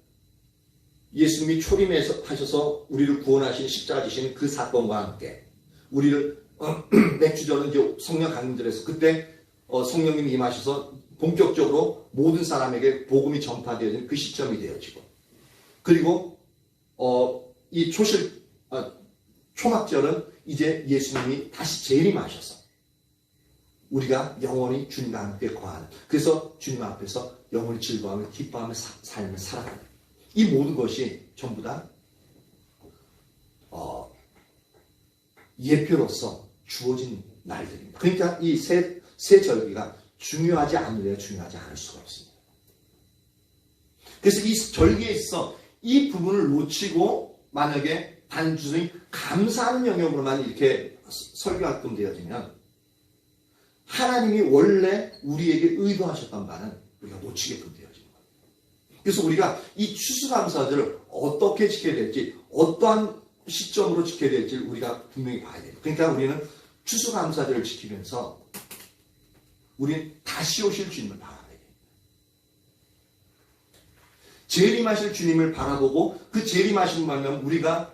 예수님이 초림하셔서 우리를 구원하신 십자가 지신 그 사건과 함께 우리를 맥주절은 이제 성령 강림절에서 그때 성령님이 임하셔서 본격적으로 모든 사람에게 복음이 전파되어지는 그 시점이 되어지고, 그리고 이 초막절은 이제 예수님이 다시 재림하셔서 우리가 영원히 주님과 함께 거하는, 그래서 주님 앞에서 영원히 즐거워하며 기뻐하며 삶을 살아가는 이 모든 것이 전부 다 예표로서 주어진 날들입니다. 그러니까 이 세 절기가 중요하지 않으려 중요하지 않을 수가 없습니다. 그래서 이 절기에 있어 이 부분을 놓치고 만약에 단순히 감사하는 영역으로만 이렇게 설교하게끔 되어지면 하나님이 원래 우리에게 의도하셨던 바는 우리가 놓치게끔 되어지는 거예요. 그래서 우리가 이 추수감사절을 어떻게 지켜야 될지, 어떠한 시점으로 지켜야 될지 우리가 분명히 봐야 돼요. 그러니까 우리는 추수감사절을 지키면서 우리는 다시 오실 주님을 바라봐야 됩니다. 재림하실 주님을 바라보고 그 재림하신 만큼 우리가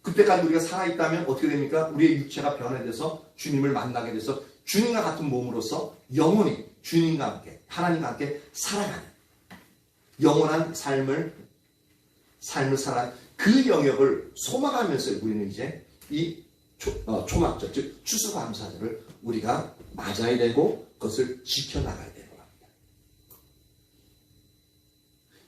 그때까지 우리가 살아있다면 어떻게 됩니까? 우리의 육체가 변해돼서 주님을 만나게 돼서 주님과 같은 몸으로서 영원히 주님과 함께 하나님과 함께 살아가는 영원한 삶을 살아가는 그 영역을 소망하면서 우리는 이제 이 초막절, 즉 추수감사절을 우리가 맞아야 되고 그것을 지켜나가야 되는 겁니다.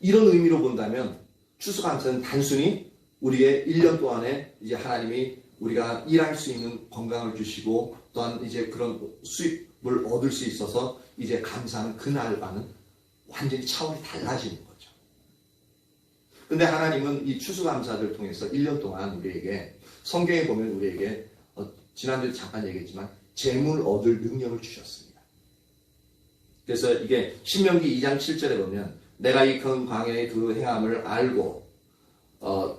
이런 의미로 본다면 추수감사는 단순히 우리의 1년 동안에 이제 하나님이 우리가 일할 수 있는 건강을 주시고 또한 이제 그런 수입을 얻을 수 있어서 이제 감사하는 그날과는 완전히 차원이 달라지는 거죠. 근데 하나님은 이 추수감사를 통해서 1년 동안 우리에게 성경에 보면 우리에게 지난주에 잠깐 얘기했지만 재물 얻을 능력을 주셨습니다. 그래서 이게 신명기 2장 7절에 보면 내가 이 큰 광야의 그 행함을 알고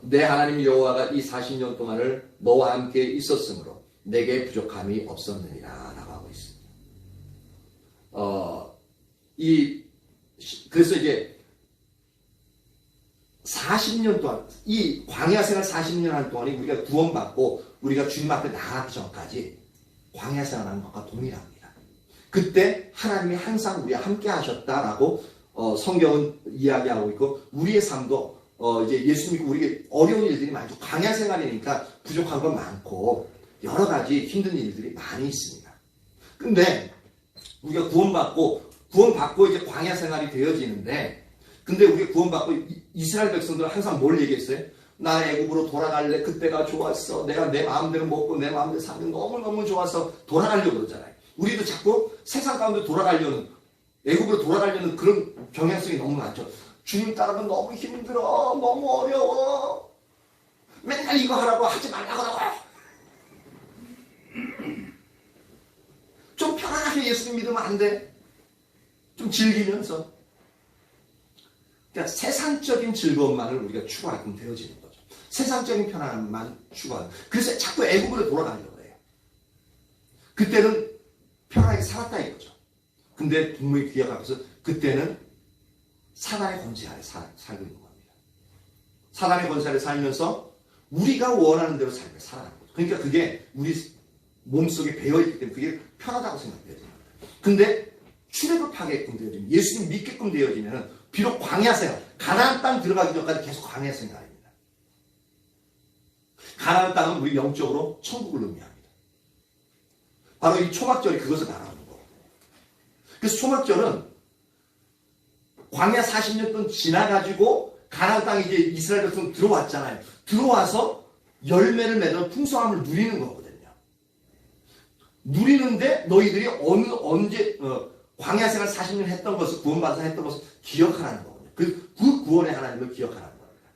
내 하나님 여호와가 이 40년 동안을 너와 함께 있었으므로 내게 부족함이 없었느니라 라고 하고 있습니다. 그래서 이제 40년 동안 이 광야 생활 40년 할 동안이 우리가 구원받고 우리가 주님 앞에 나가기 전까지 광야 생활하는 것과 동일합니다. 그때 하나님이 항상 우리와 함께 하셨다라고 성경은 이야기하고 있고 우리의 삶도 이제 예수 믿고 우리에게 어려운 일들이 많죠. 광야 생활이니까 부족한 건 많고 여러 가지 힘든 일들이 많이 있습니다. 근데 우리가 구원받고 이제 광야 생활이 되어지는데 근데 우리가 구원받고 이스라엘 백성들은 항상 뭘 얘기했어요? 나 애굽으로 돌아갈래. 그때가 좋았어. 내가 내 마음대로 먹고 내 마음대로 사는 게 너무너무 좋아서 돌아가려고 그러잖아요. 우리도 자꾸 세상 가운데 애굽으로 돌아가려는 그런 경향성이 너무 많죠. 주님 따르면 너무 힘들어. 너무 어려워. 맨날 이거 하라고 하지 말라고 하라고. 좀 편안하게 예수님 믿으면 안 돼. 좀 즐기면서. 그러니까 세상적인 즐거움만을 우리가 추구하게끔 되어지는 거죠. 세상적인 편안함만 추구하는. 그래서 자꾸 애굽으로 돌아가려고 해요. 그때는 편하게 살았다 이거죠. 근데 분명히 기억하면서 그때는 사단의 권세 아래 살고 있는 겁니다. 사단의 권세 아래 살면서 우리가 원하는 대로 삶을 살아가는 거죠. 그러니까 그게 우리 몸속에 배어있기 때문에 그게 편하다고 생각되어집니다. 근데 출애굽 하게끔 되어지면 예수님 믿게끔 되어지면 비록 광야 생활, 가나안 땅 들어가기 전까지 계속 광야 생활입니다. 가나안 땅은 우리 영적으로 천국을 의미합니다. 바로 이 초막절이 그것을 말하는 거예요. 그래서 초막절은 광야 40년 동안 지나가지고 가나안 땅에 이제 이스라엘 백성 들어왔잖아요. 들어와서 열매를 맺어 풍성함을 누리는 거거든요. 누리는데 너희들이 언제 광야 생활 40년 했던 것을 구원받아서 했던 것을 기억하라는 거거든요. 그 구원의 하나님을 기억하라는 겁니다.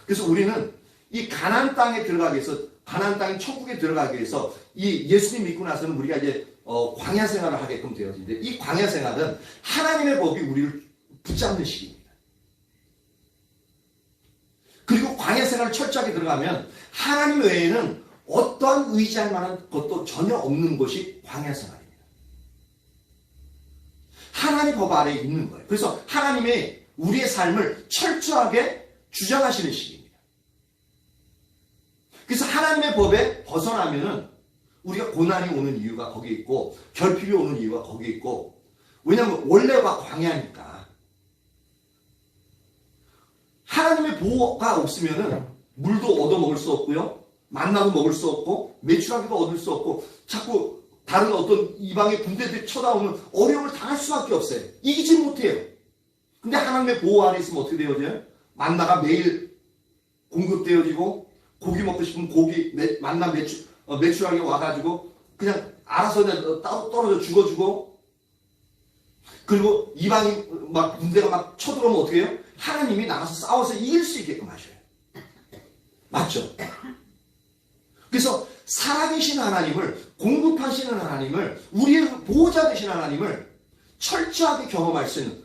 그래서 우리는 이 가나안 땅에 들어가기 위해서 가나안 땅인 천국에 들어가기 위해서 이 예수님 믿고 나서는 우리가 이제 광야 생활을 하게끔 되어지는데 이 광야 생활은 하나님의 법이 우리를 붙잡는 시기입니다. 광야 생활을 철저하게 들어가면 하나님 외에는 어떠한 의지할 만한 것도 전혀 없는 것이 광야 생활입니다. 하나님 법 아래에 있는 거예요. 그래서 하나님의 우리의 삶을 철저하게 주장하시는 시기입니다. 그래서 하나님의 법에 벗어나면은 우리가 고난이 오는 이유가 거기에 있고 결핍이 오는 이유가 거기에 있고, 왜냐하면 원래가 광야니까. 하나님의 보호가 없으면은 물도 얻어먹을 수 없고요, 만나도 먹을 수 없고, 메추라기도 얻을 수 없고, 자꾸 다른 어떤 이방의 군대들이 쳐다오면 어려움을 당할 수밖에 없어요. 이기지 못해요. 근데 하나님의 보호 아래 있으면 어떻게 되어져요? 만나가 매일 공급되어지고, 고기 먹고 싶으면 고기, 만나 메추라기 와가지고 그냥 알아서 떨어져 죽어주고, 그리고 이방이 막 군대가 막 쳐들어오면 어떻게 해요? 하나님이 나가서 싸워서 이길 수 있게끔 하셔요. 맞죠? 그래서 살아계신 하나님을, 공급하시는 하나님을, 우리의 보호자 되신 하나님을 철저하게 경험할 수 있는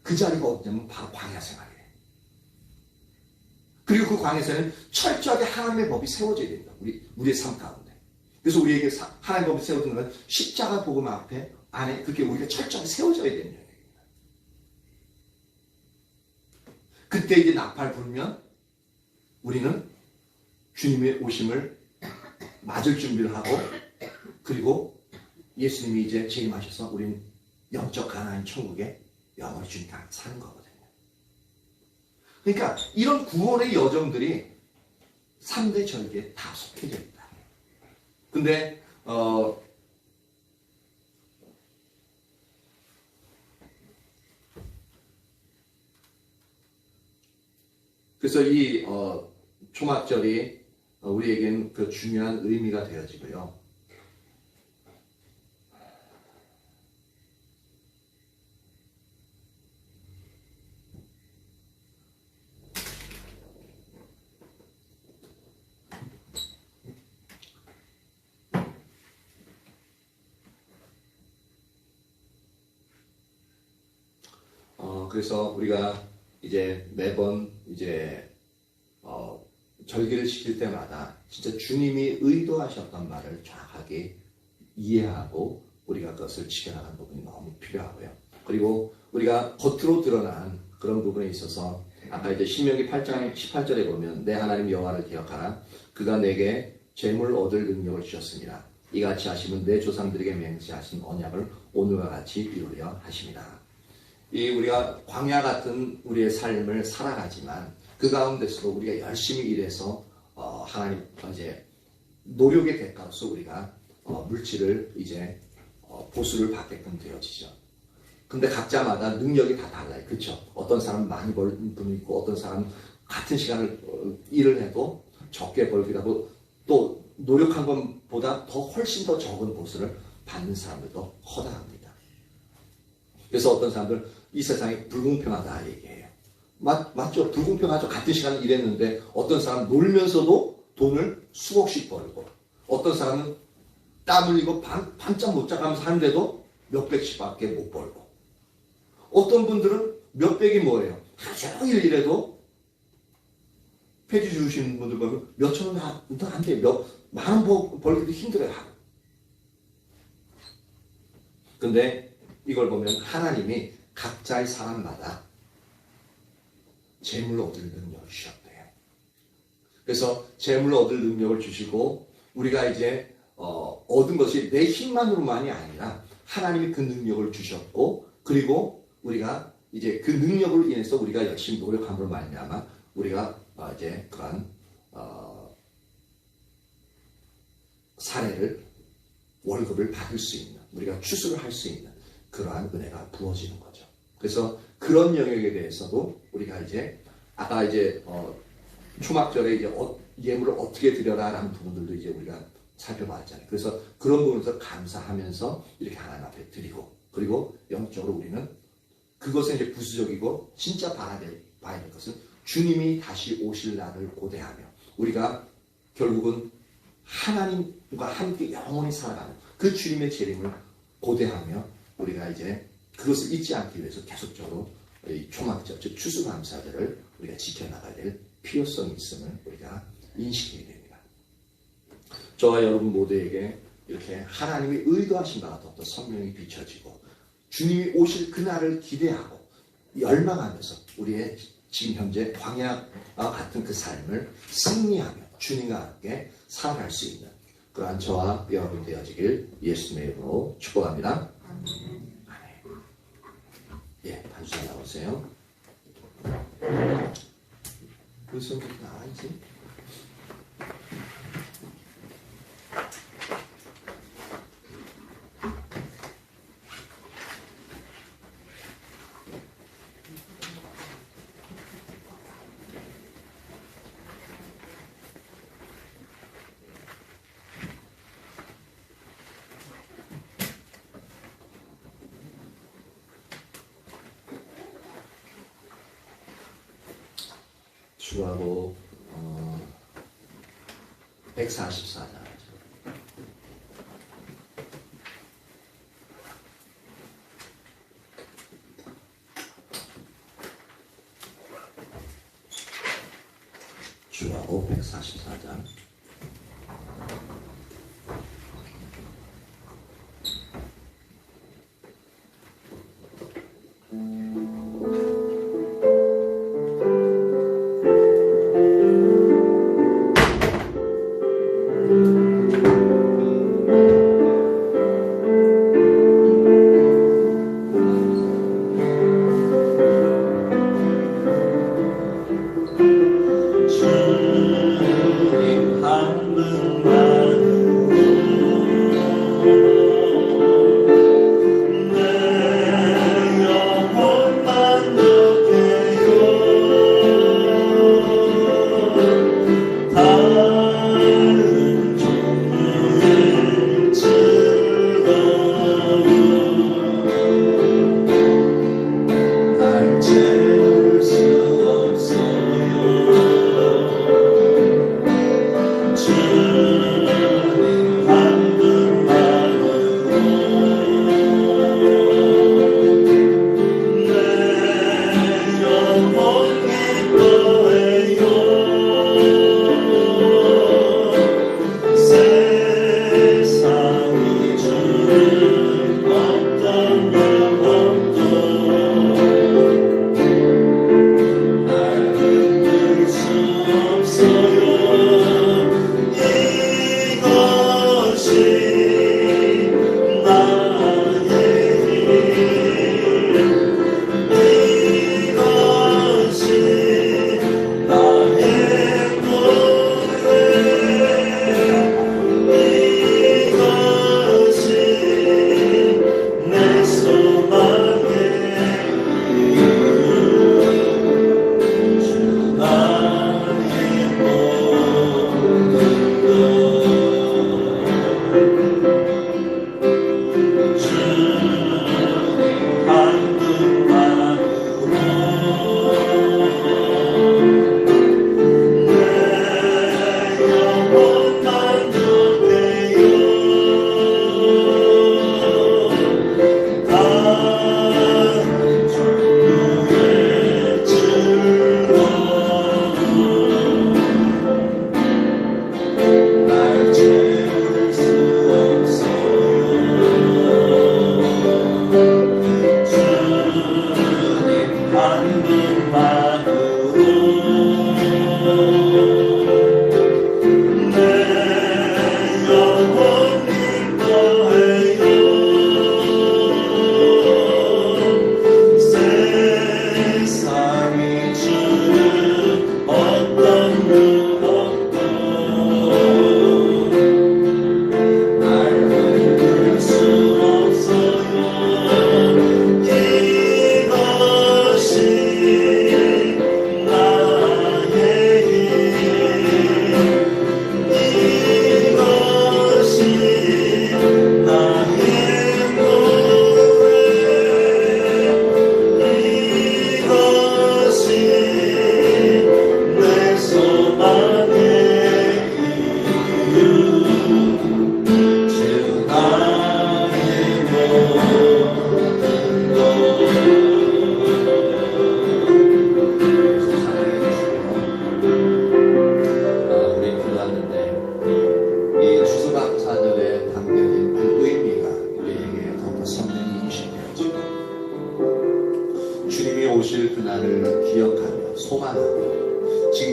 그 자리가 어디냐면 바로 광야 생활이에요. 그리고 그 광야에서는 철저하게 하나님의 법이 세워져야 됩니다. 우리의 삶 가운데. 그래서 우리에게 하나님의 법이 세워지는 건 십자가 복음 앞에 안에 그렇게 우리가 철저하게 세워져야 되는 얘기입니다. 그때 이제 나팔 불면 우리는 주님의 오심을 맞을 준비를 하고, 그리고 예수님이 이제 재림하셔서 우리는 영적 가나안 천국에 영원히 주님과 사는 거거든요. 그러니까 이런 구원의 여정들이 3대 절기에 다 속해져 있다. 근데 그래서 이 초막절이 우리에게는 그 중요한 의미가 되어지고요. 그래서 우리가 이제 매번 이제 절기를 지킬 때마다 진짜 주님이 의도하셨던 말을 정확하게 이해하고 우리가 그것을 지켜나가는 부분이 너무 필요하고요. 그리고 우리가 겉으로 드러난 그런 부분에 있어서 아까 이제 신명기 8장 18절에 보면 내 하나님 여호와를 기억하라. 그가 내게 재물 얻을 능력을 주셨습니다. 이같이 하시면 내 조상들에게 맹세하신 언약을 오늘과 같이 이루려 하십니다. 이 우리가 광야 같은 우리의 삶을 살아가지만 그 가운데서도 우리가 열심히 일해서 하나님 이제 노력의 대가로서 우리가 물질을 이제 보수를 받게끔 되어지죠. 근데 각자마다 능력이 다 달라요. 그렇죠? 어떤 사람은 많이 벌는 분이 있고, 어떤 사람은 같은 시간을 일을 해도 적게 벌기도 하고, 또 노력한 것보다 더 훨씬 더 적은 보수를 받는 사람들도 허다합니다. 그래서 어떤 사람들 이 세상이 불공평하다 얘기해요. 맞죠? 불공평하죠. 같은 시간을 일했는데 어떤 사람은 놀면서도 돈을 수억씩 벌고, 어떤 사람은 땀 흘리고 밤잠 못 자가면서 하는데도 몇백씩밖에 못 벌고, 어떤 분들은 몇백이 뭐예요? 하루 종일 일해도 폐지 주시는 분들 보면 몇천 원도 안 돼. 만 원 벌기도 힘들어요. 근데 이걸 보면 하나님이 각자의 사람마다 재물을 얻을 능력을 주셨대요. 그래서 재물을 얻을 능력을 주시고, 우리가 이제 얻은 것이 내 힘만으로만이 아니라 하나님이 그 능력을 주셨고, 그리고 우리가 이제 그 능력을 인해서 우리가 열심히 노력함으로 말미암아 우리가 이제 그러한 사례를, 월급을 받을 수 있는, 우리가 추수를 할 수 있는 그러한 은혜가 부어지는 거죠. 그래서 그런 영역에 대해서도 우리가 이제 아까 이제 초막절에 이제 예물을 어떻게 드려라라는 부분들도 이제 우리가 살펴봤잖아요. 그래서 그런 부분에서 감사하면서 이렇게 하나님 앞에 드리고, 그리고 영적으로 우리는 그것은 이제 부수적이고 진짜 봐야 될 것은 주님이 다시 오실 날을 고대하며 우리가 결국은 하나님과 함께 영원히 살아가는 그 주님의 재림을 고대하며 우리가 이제 그것을 잊지 않기 위해서 계속적으로 이 초막절, 즉 추수감사절을 우리가 지켜나가야 될 필요성이 있음을 우리가 인식해야 됩니다. 저와 여러분 모두에게 이렇게 하나님의 의도하신 바가 더욱더 선명히 비춰지고 주님이 오실 그날을 기대하고 열망하면서 우리의 지금 현재 광야와 같은 그 삶을 승리하며 주님과 함께 살아갈 수 있는 그러한 저와 여러분 되어지길 예수님의 이름으로 축복합니다. 아멘. 예, 반주자 나오세요. 그 성경 나와야지. 주하고 144장 주하고 144장 주님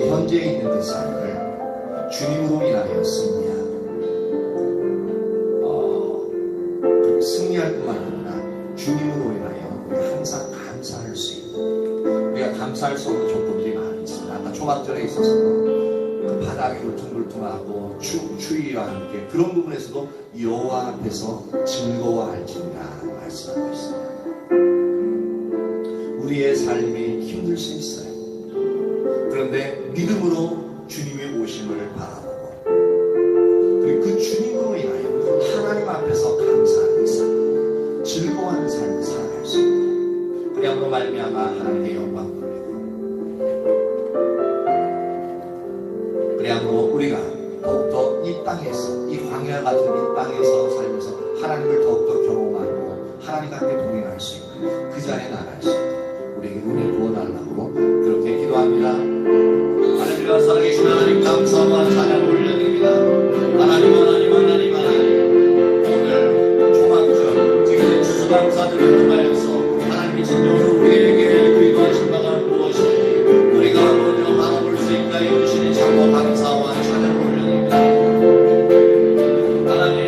현재 있는 그 삶을 주님으로 인하여 승리하고 그리고 승리할 뿐만 아니라 주님으로 인하여 우리가 항상 감사할 수 있는, 우리가 감사할 수 없는 조건들이 많이 있습니다. 아까 초막절에 있어서도 그 바닥이 울퉁불퉁하고 추위와 함께 그런 부분에서도 여호와 앞에서 즐거워할지니라 말씀하고 있습니다. 우리의 삶이 힘들 수 있어요. 그런데 믿음으로 주님의 오심을 바라보고 그리고 그 주님으로 인하여 하나님 앞에서 감사하는 삶, 즐거워하는 삶을 살아갈 수 있고, 그리함으로 말미암아 하나님의 영광 돌리고, 그리함으로 우리가 더욱더 이 땅에서, 이 광야 같은 이 땅에서 살면서 하나님을 더욱더 경험하고 하나님과 함께 동행할 수 있는 그 자리에 나갈 수 있는 우리에게 은혜 부어달라고 그렇게 기도합니다. 하나님과 살아계신 하나님 감사와 찬양 올려드립니다. 하나님 오늘 초막절 지금 추수감사들을 통하여서 하나님이 진정으로 우리에게 기도하신 바가 무엇인지 우리가 먼저 바라볼 수 있다 해주시니 참고 감사와 찬양 올려드립니다. 하나님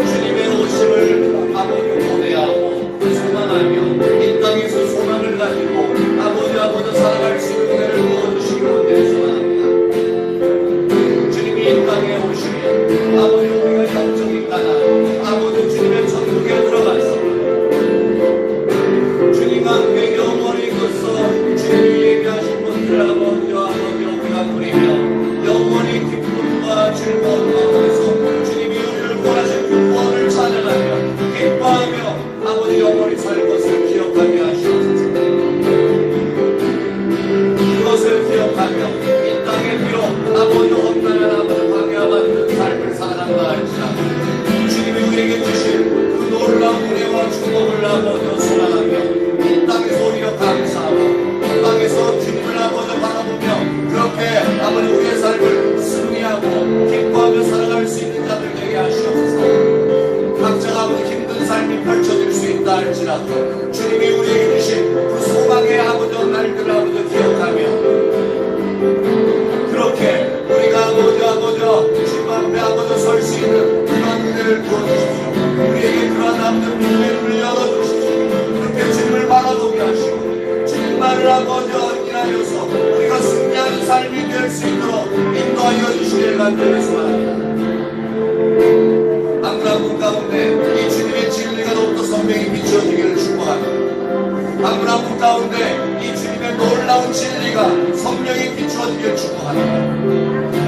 주님의 오심을 아버지 고대하고 소망하며 이 땅에서 소망을 가지고 아버지 살아갈 수 있는 은혜를 부어주시기 원해 소망합니다. 주님이 이 땅에 오시면 아버지 우리가 영적인 가난 아버지 주님의 천국에 들어가서 주님과 함께 영원히 거서 주님이 예비하신 분들 아버지 우리가 누리며 영원히 기쁨과 즐거움 가운데서 주님이 우리를 원하신 그 구원을 찬양하며 기뻐하며 아버지 영원히 살 것을 기억하게 하시옵소서. 그것을 기억하며 이 땅에 비록 아버지 없다면 아버지 광야 같은 삶을 살아간다 할지라도 주님이 우리에게 주신 그 놀라운 은혜와 축복을 아버지 소망하며 이 땅에서 오히려 감사하고 이 땅에서 주님을 아버지 바라보며 그렇게 아버지 우리의 삶을 승리하고 기뻐하며 살아갈 수 있는 자들 되게 하시옵소서. 각자가 아버지 힘든 삶이 펼쳐질 수 있다 할지라도 주님이 우리에게 주신 그 소망의 아버지 날들을 아버지 기억하며 그렇게 우리가 아버지 주님 앞에 아버지 설 수 있는 그런 은혜를 부어주십시오. 우리에게 그러한 아버지 믿음의 눈을 열어주십시오. 그렇게 주님을 바라보게 하시고 주님만을 아버지 인하여서 우리가 승리하는 삶이 될 수 있도록 인도하여 주시길 간절히 소망합니다. 아무나 가운데 이 주님의 진리가 더욱더 선명히 비춰지기를 축복합니다. 아무나 가운데 이 주님의 놀라운 진리가 선명히 비춰지기를 축복합니다.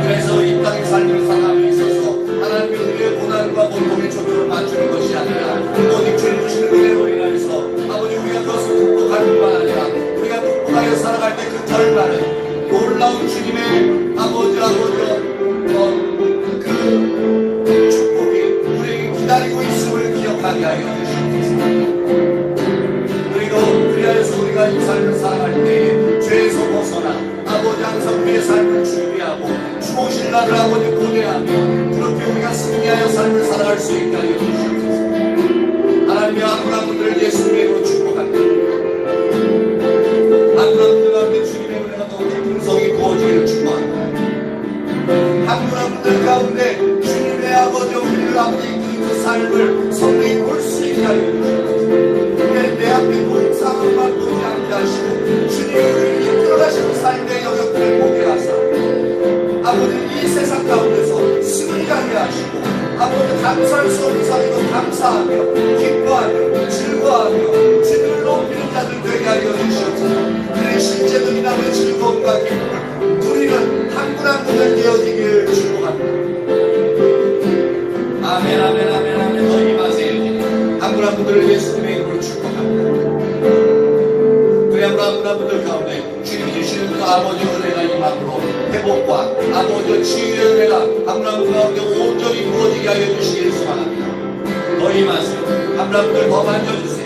그래서 이 땅의 삶을 살아가며 있어서 하나님의 우리의 고난과 고통의 초점을 맞추는 것이 아니라 오직 주님 주시는 은혜로 인하여서 아버지 우리가 그것을 극복할 뿐만 아니라 우리가 극복하여 살아갈 때 그 결과는 놀라운 주님의 아버지 그 축복이 우리에게 기다리고 있음을 기억하게 하여 주시옵소서. 그리고 그리하여서 우리가 이 삶을 살아갈 때에 죄에서 벗어나 아버지 항상 우리의 삶을 준비하고 주오실 날을 아버지 고대하며 그렇게 우리가 승리하여 삶을 살아갈 수 있게 하여 주시옵소서. 하나님의 아브라함 분들을 예수님의 이름으로 축복합니다. 아브라함 분들 가운데 주님의 은혜가 더욱 풍성히 부어지기를 축복합니다. 아브라함 분들 가운데 주님의 아버지 우리를 아버지 그 삶을 성령이 볼 수 있게 하여 주시옵소서. 내 앞에 보인 상황만 보지 않게 하시고 주님이 우리를 이끌어가시는 삶의 영역들을 보게 하사 아버지 이 세상 가운데서 승리 가게 하시고 아버지 감사할 수 없는 삶으로 감사하며 기뻐하며 즐거워하며 주님을 높이는 자들 되게 하여 주시옵소서. 그의 실제로 이 나무의 즐거움과 기쁨을 누리는 한 분 한 분을 되어지기를 축복합니다. 아멘 아멘 아멘 아멘. 더 임하세요. 한 분 한 분들을 예수님의 이름으로 축복합니다. 그래 한 분 한 분들 가운데 주님이 주시는 그 아버지 은혜가 임함으로 회복과 아버지 치유의 은혜가 한 분 한 분 가운데 온전히 부어지게 하여 주시기를 소망합니다. 더 임하세요. 한 분 한 분들 더 만져주세요.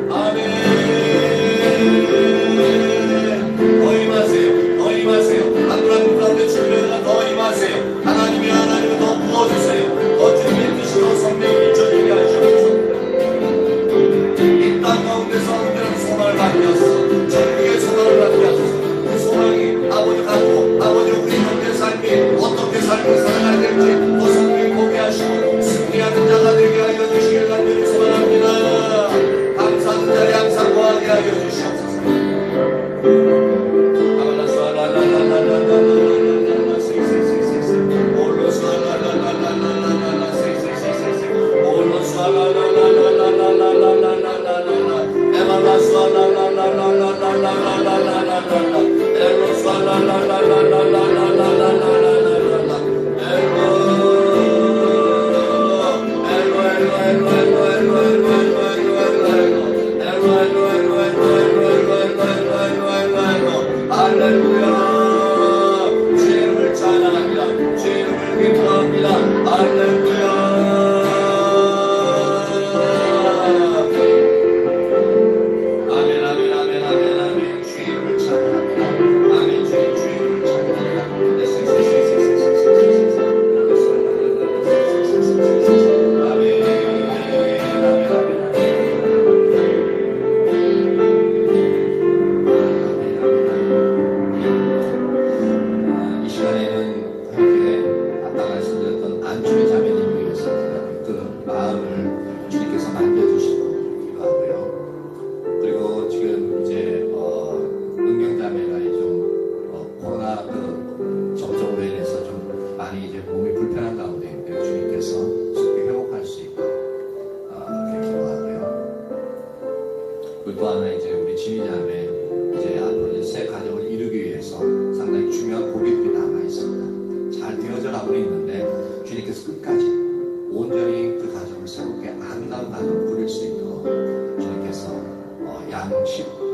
아멘. 더 임하세요. 더 임하세요. 한 분 한 분 처음부터 끝까지 온전히 그 가정을 새롭게 아름다운 가정을 꾸릴 수 있도록 주님께서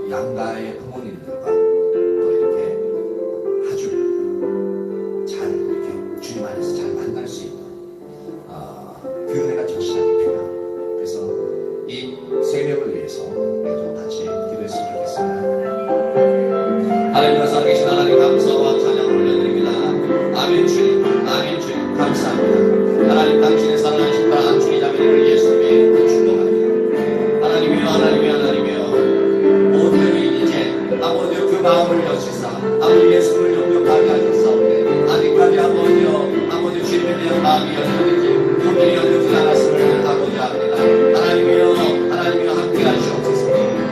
양가의 부모님들과 또 이렇게 아주 잘 이렇게 주님 안에서 잘 만날 수 있도록 그 은혜가 절실하게 필요합니다. 그래서 이 세 명을 위해서 우리가 다시 기도했으면 좋겠습니다. 하나님 살아계신 하나님 감사와 찬양을 올려드립니다. 아멘 주님, 아멘 주님, 감사합니다. 하나님 당신의 사랑하신 바 주의 자매를 예수님의 축복합니다. 하나님이여, 하나님이여, 하나님이여, 모든 이제 아버지여 그 마음을 여시사 아버지 예수를 영접하게 하셨사오니 아직까지 아버지 주님에 대한 마음이 열렸는지 분명히 열리지 않았음을 아버지 압니다. 하나님이여, 하나님이여 함께 하시옵소서.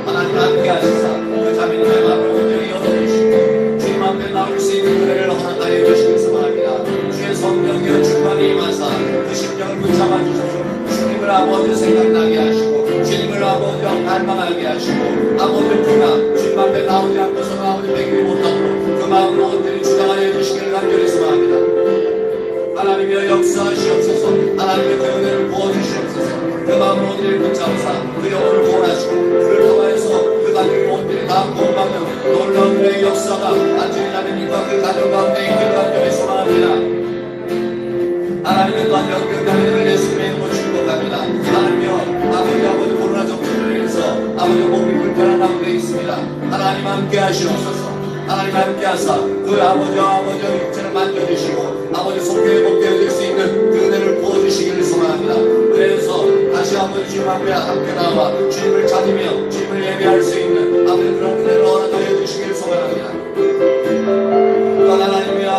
하나님 함께 하시사 그 자매님의 마음을 온전히 열어주시고 주님 앞에 나올 수 있는 은혜를 허락하여 주시면서 말합니다. 주의 성령이여 충만히 임하사 그 심령을 붙잡아 주십시오. 주님을 아버지 생각나게 하시고 주님을 아버지 갈망하게 하시고 아버지 그가 주님 앞에 나오지 않고서 아버지 배기를 못하도록 그 마음을 온전히 주장하여 주시기를 간절히 소망합니다. 하나님이여 역사하시옵소서. 하나님의 그 은혜를 부어주시옵소서. 그 마음을 온전히 붙잡으사 그 영혼을 구원하시고 그를 통하여서 그 가정이 온전히 다 구원받는 놀라운 은혜의 역사가 안주의 자매님과 그 가정 가운데 있기를 간절히 소망합니다. 하나님의 또한 영적 자매님을 예수님의 이름으로 축복합니다. 하나님이여 아버지 코로나 접촉을 인해서 아버지 몸이 불편한 가운데 있습니다. 하나님 함께 하시옵소서. 하나님 함께 하사 그 아버지의 육체를 만져주시고 아버지 속에 회복되어질 수 있는 그 은혜를 부어주시기를 소망합니다. 그래서 다시 아버지 주님 앞에 함께 나와 주님을 찾으며 주님을 예배할 수 있는 아버지 그런 은혜를 허락하여 주시기를 소망합니다. 또한 하나님이여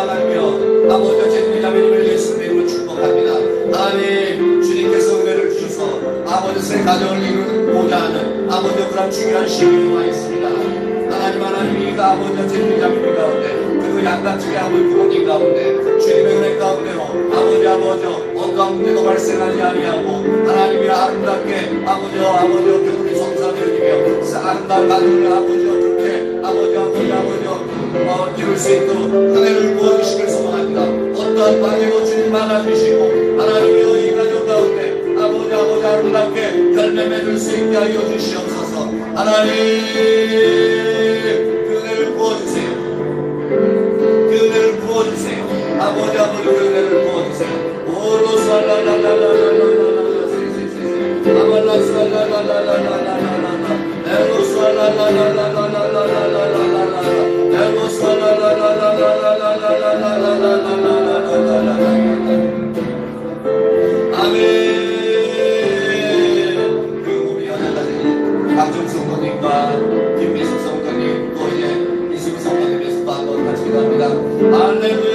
아버지 제 자매님을 예수님의 이름으로 축복합니다. 하나님 주님께서 은혜를 주셔서 아버지 새 가정을 이루고자 하는 아버지 그런 중요한 시기에 와 있습니다. 하나님이 그 아버지 제 자매님 가운데 그리고 양가측의 아버지 부모님 가운데 주님의 은혜 가운데로 아버지 어떠한 문제도 발생하지 아니하고 하나님이 아름답게 아버지 교훈이 성사되어지며 아름다운 가정을 그렇게 이룰 수 있도록 은혜를 부어주시길 소망합니다. 어떠한 방해도 주님 막아주시고 하나님이여 이 가정 가운데 아버지 아름답게 열매 맺을 수 있게 하여 주시옵소서. 하나님 그 은혜를 부어주세요. 그 은혜를 부어주세요. 아버지 그 은혜를 부어주세요. 박정 성도님과 김미숙 성도님 또 이제 이수미 성도님께서 또 한번 같이 기도합니다. 할렐루야.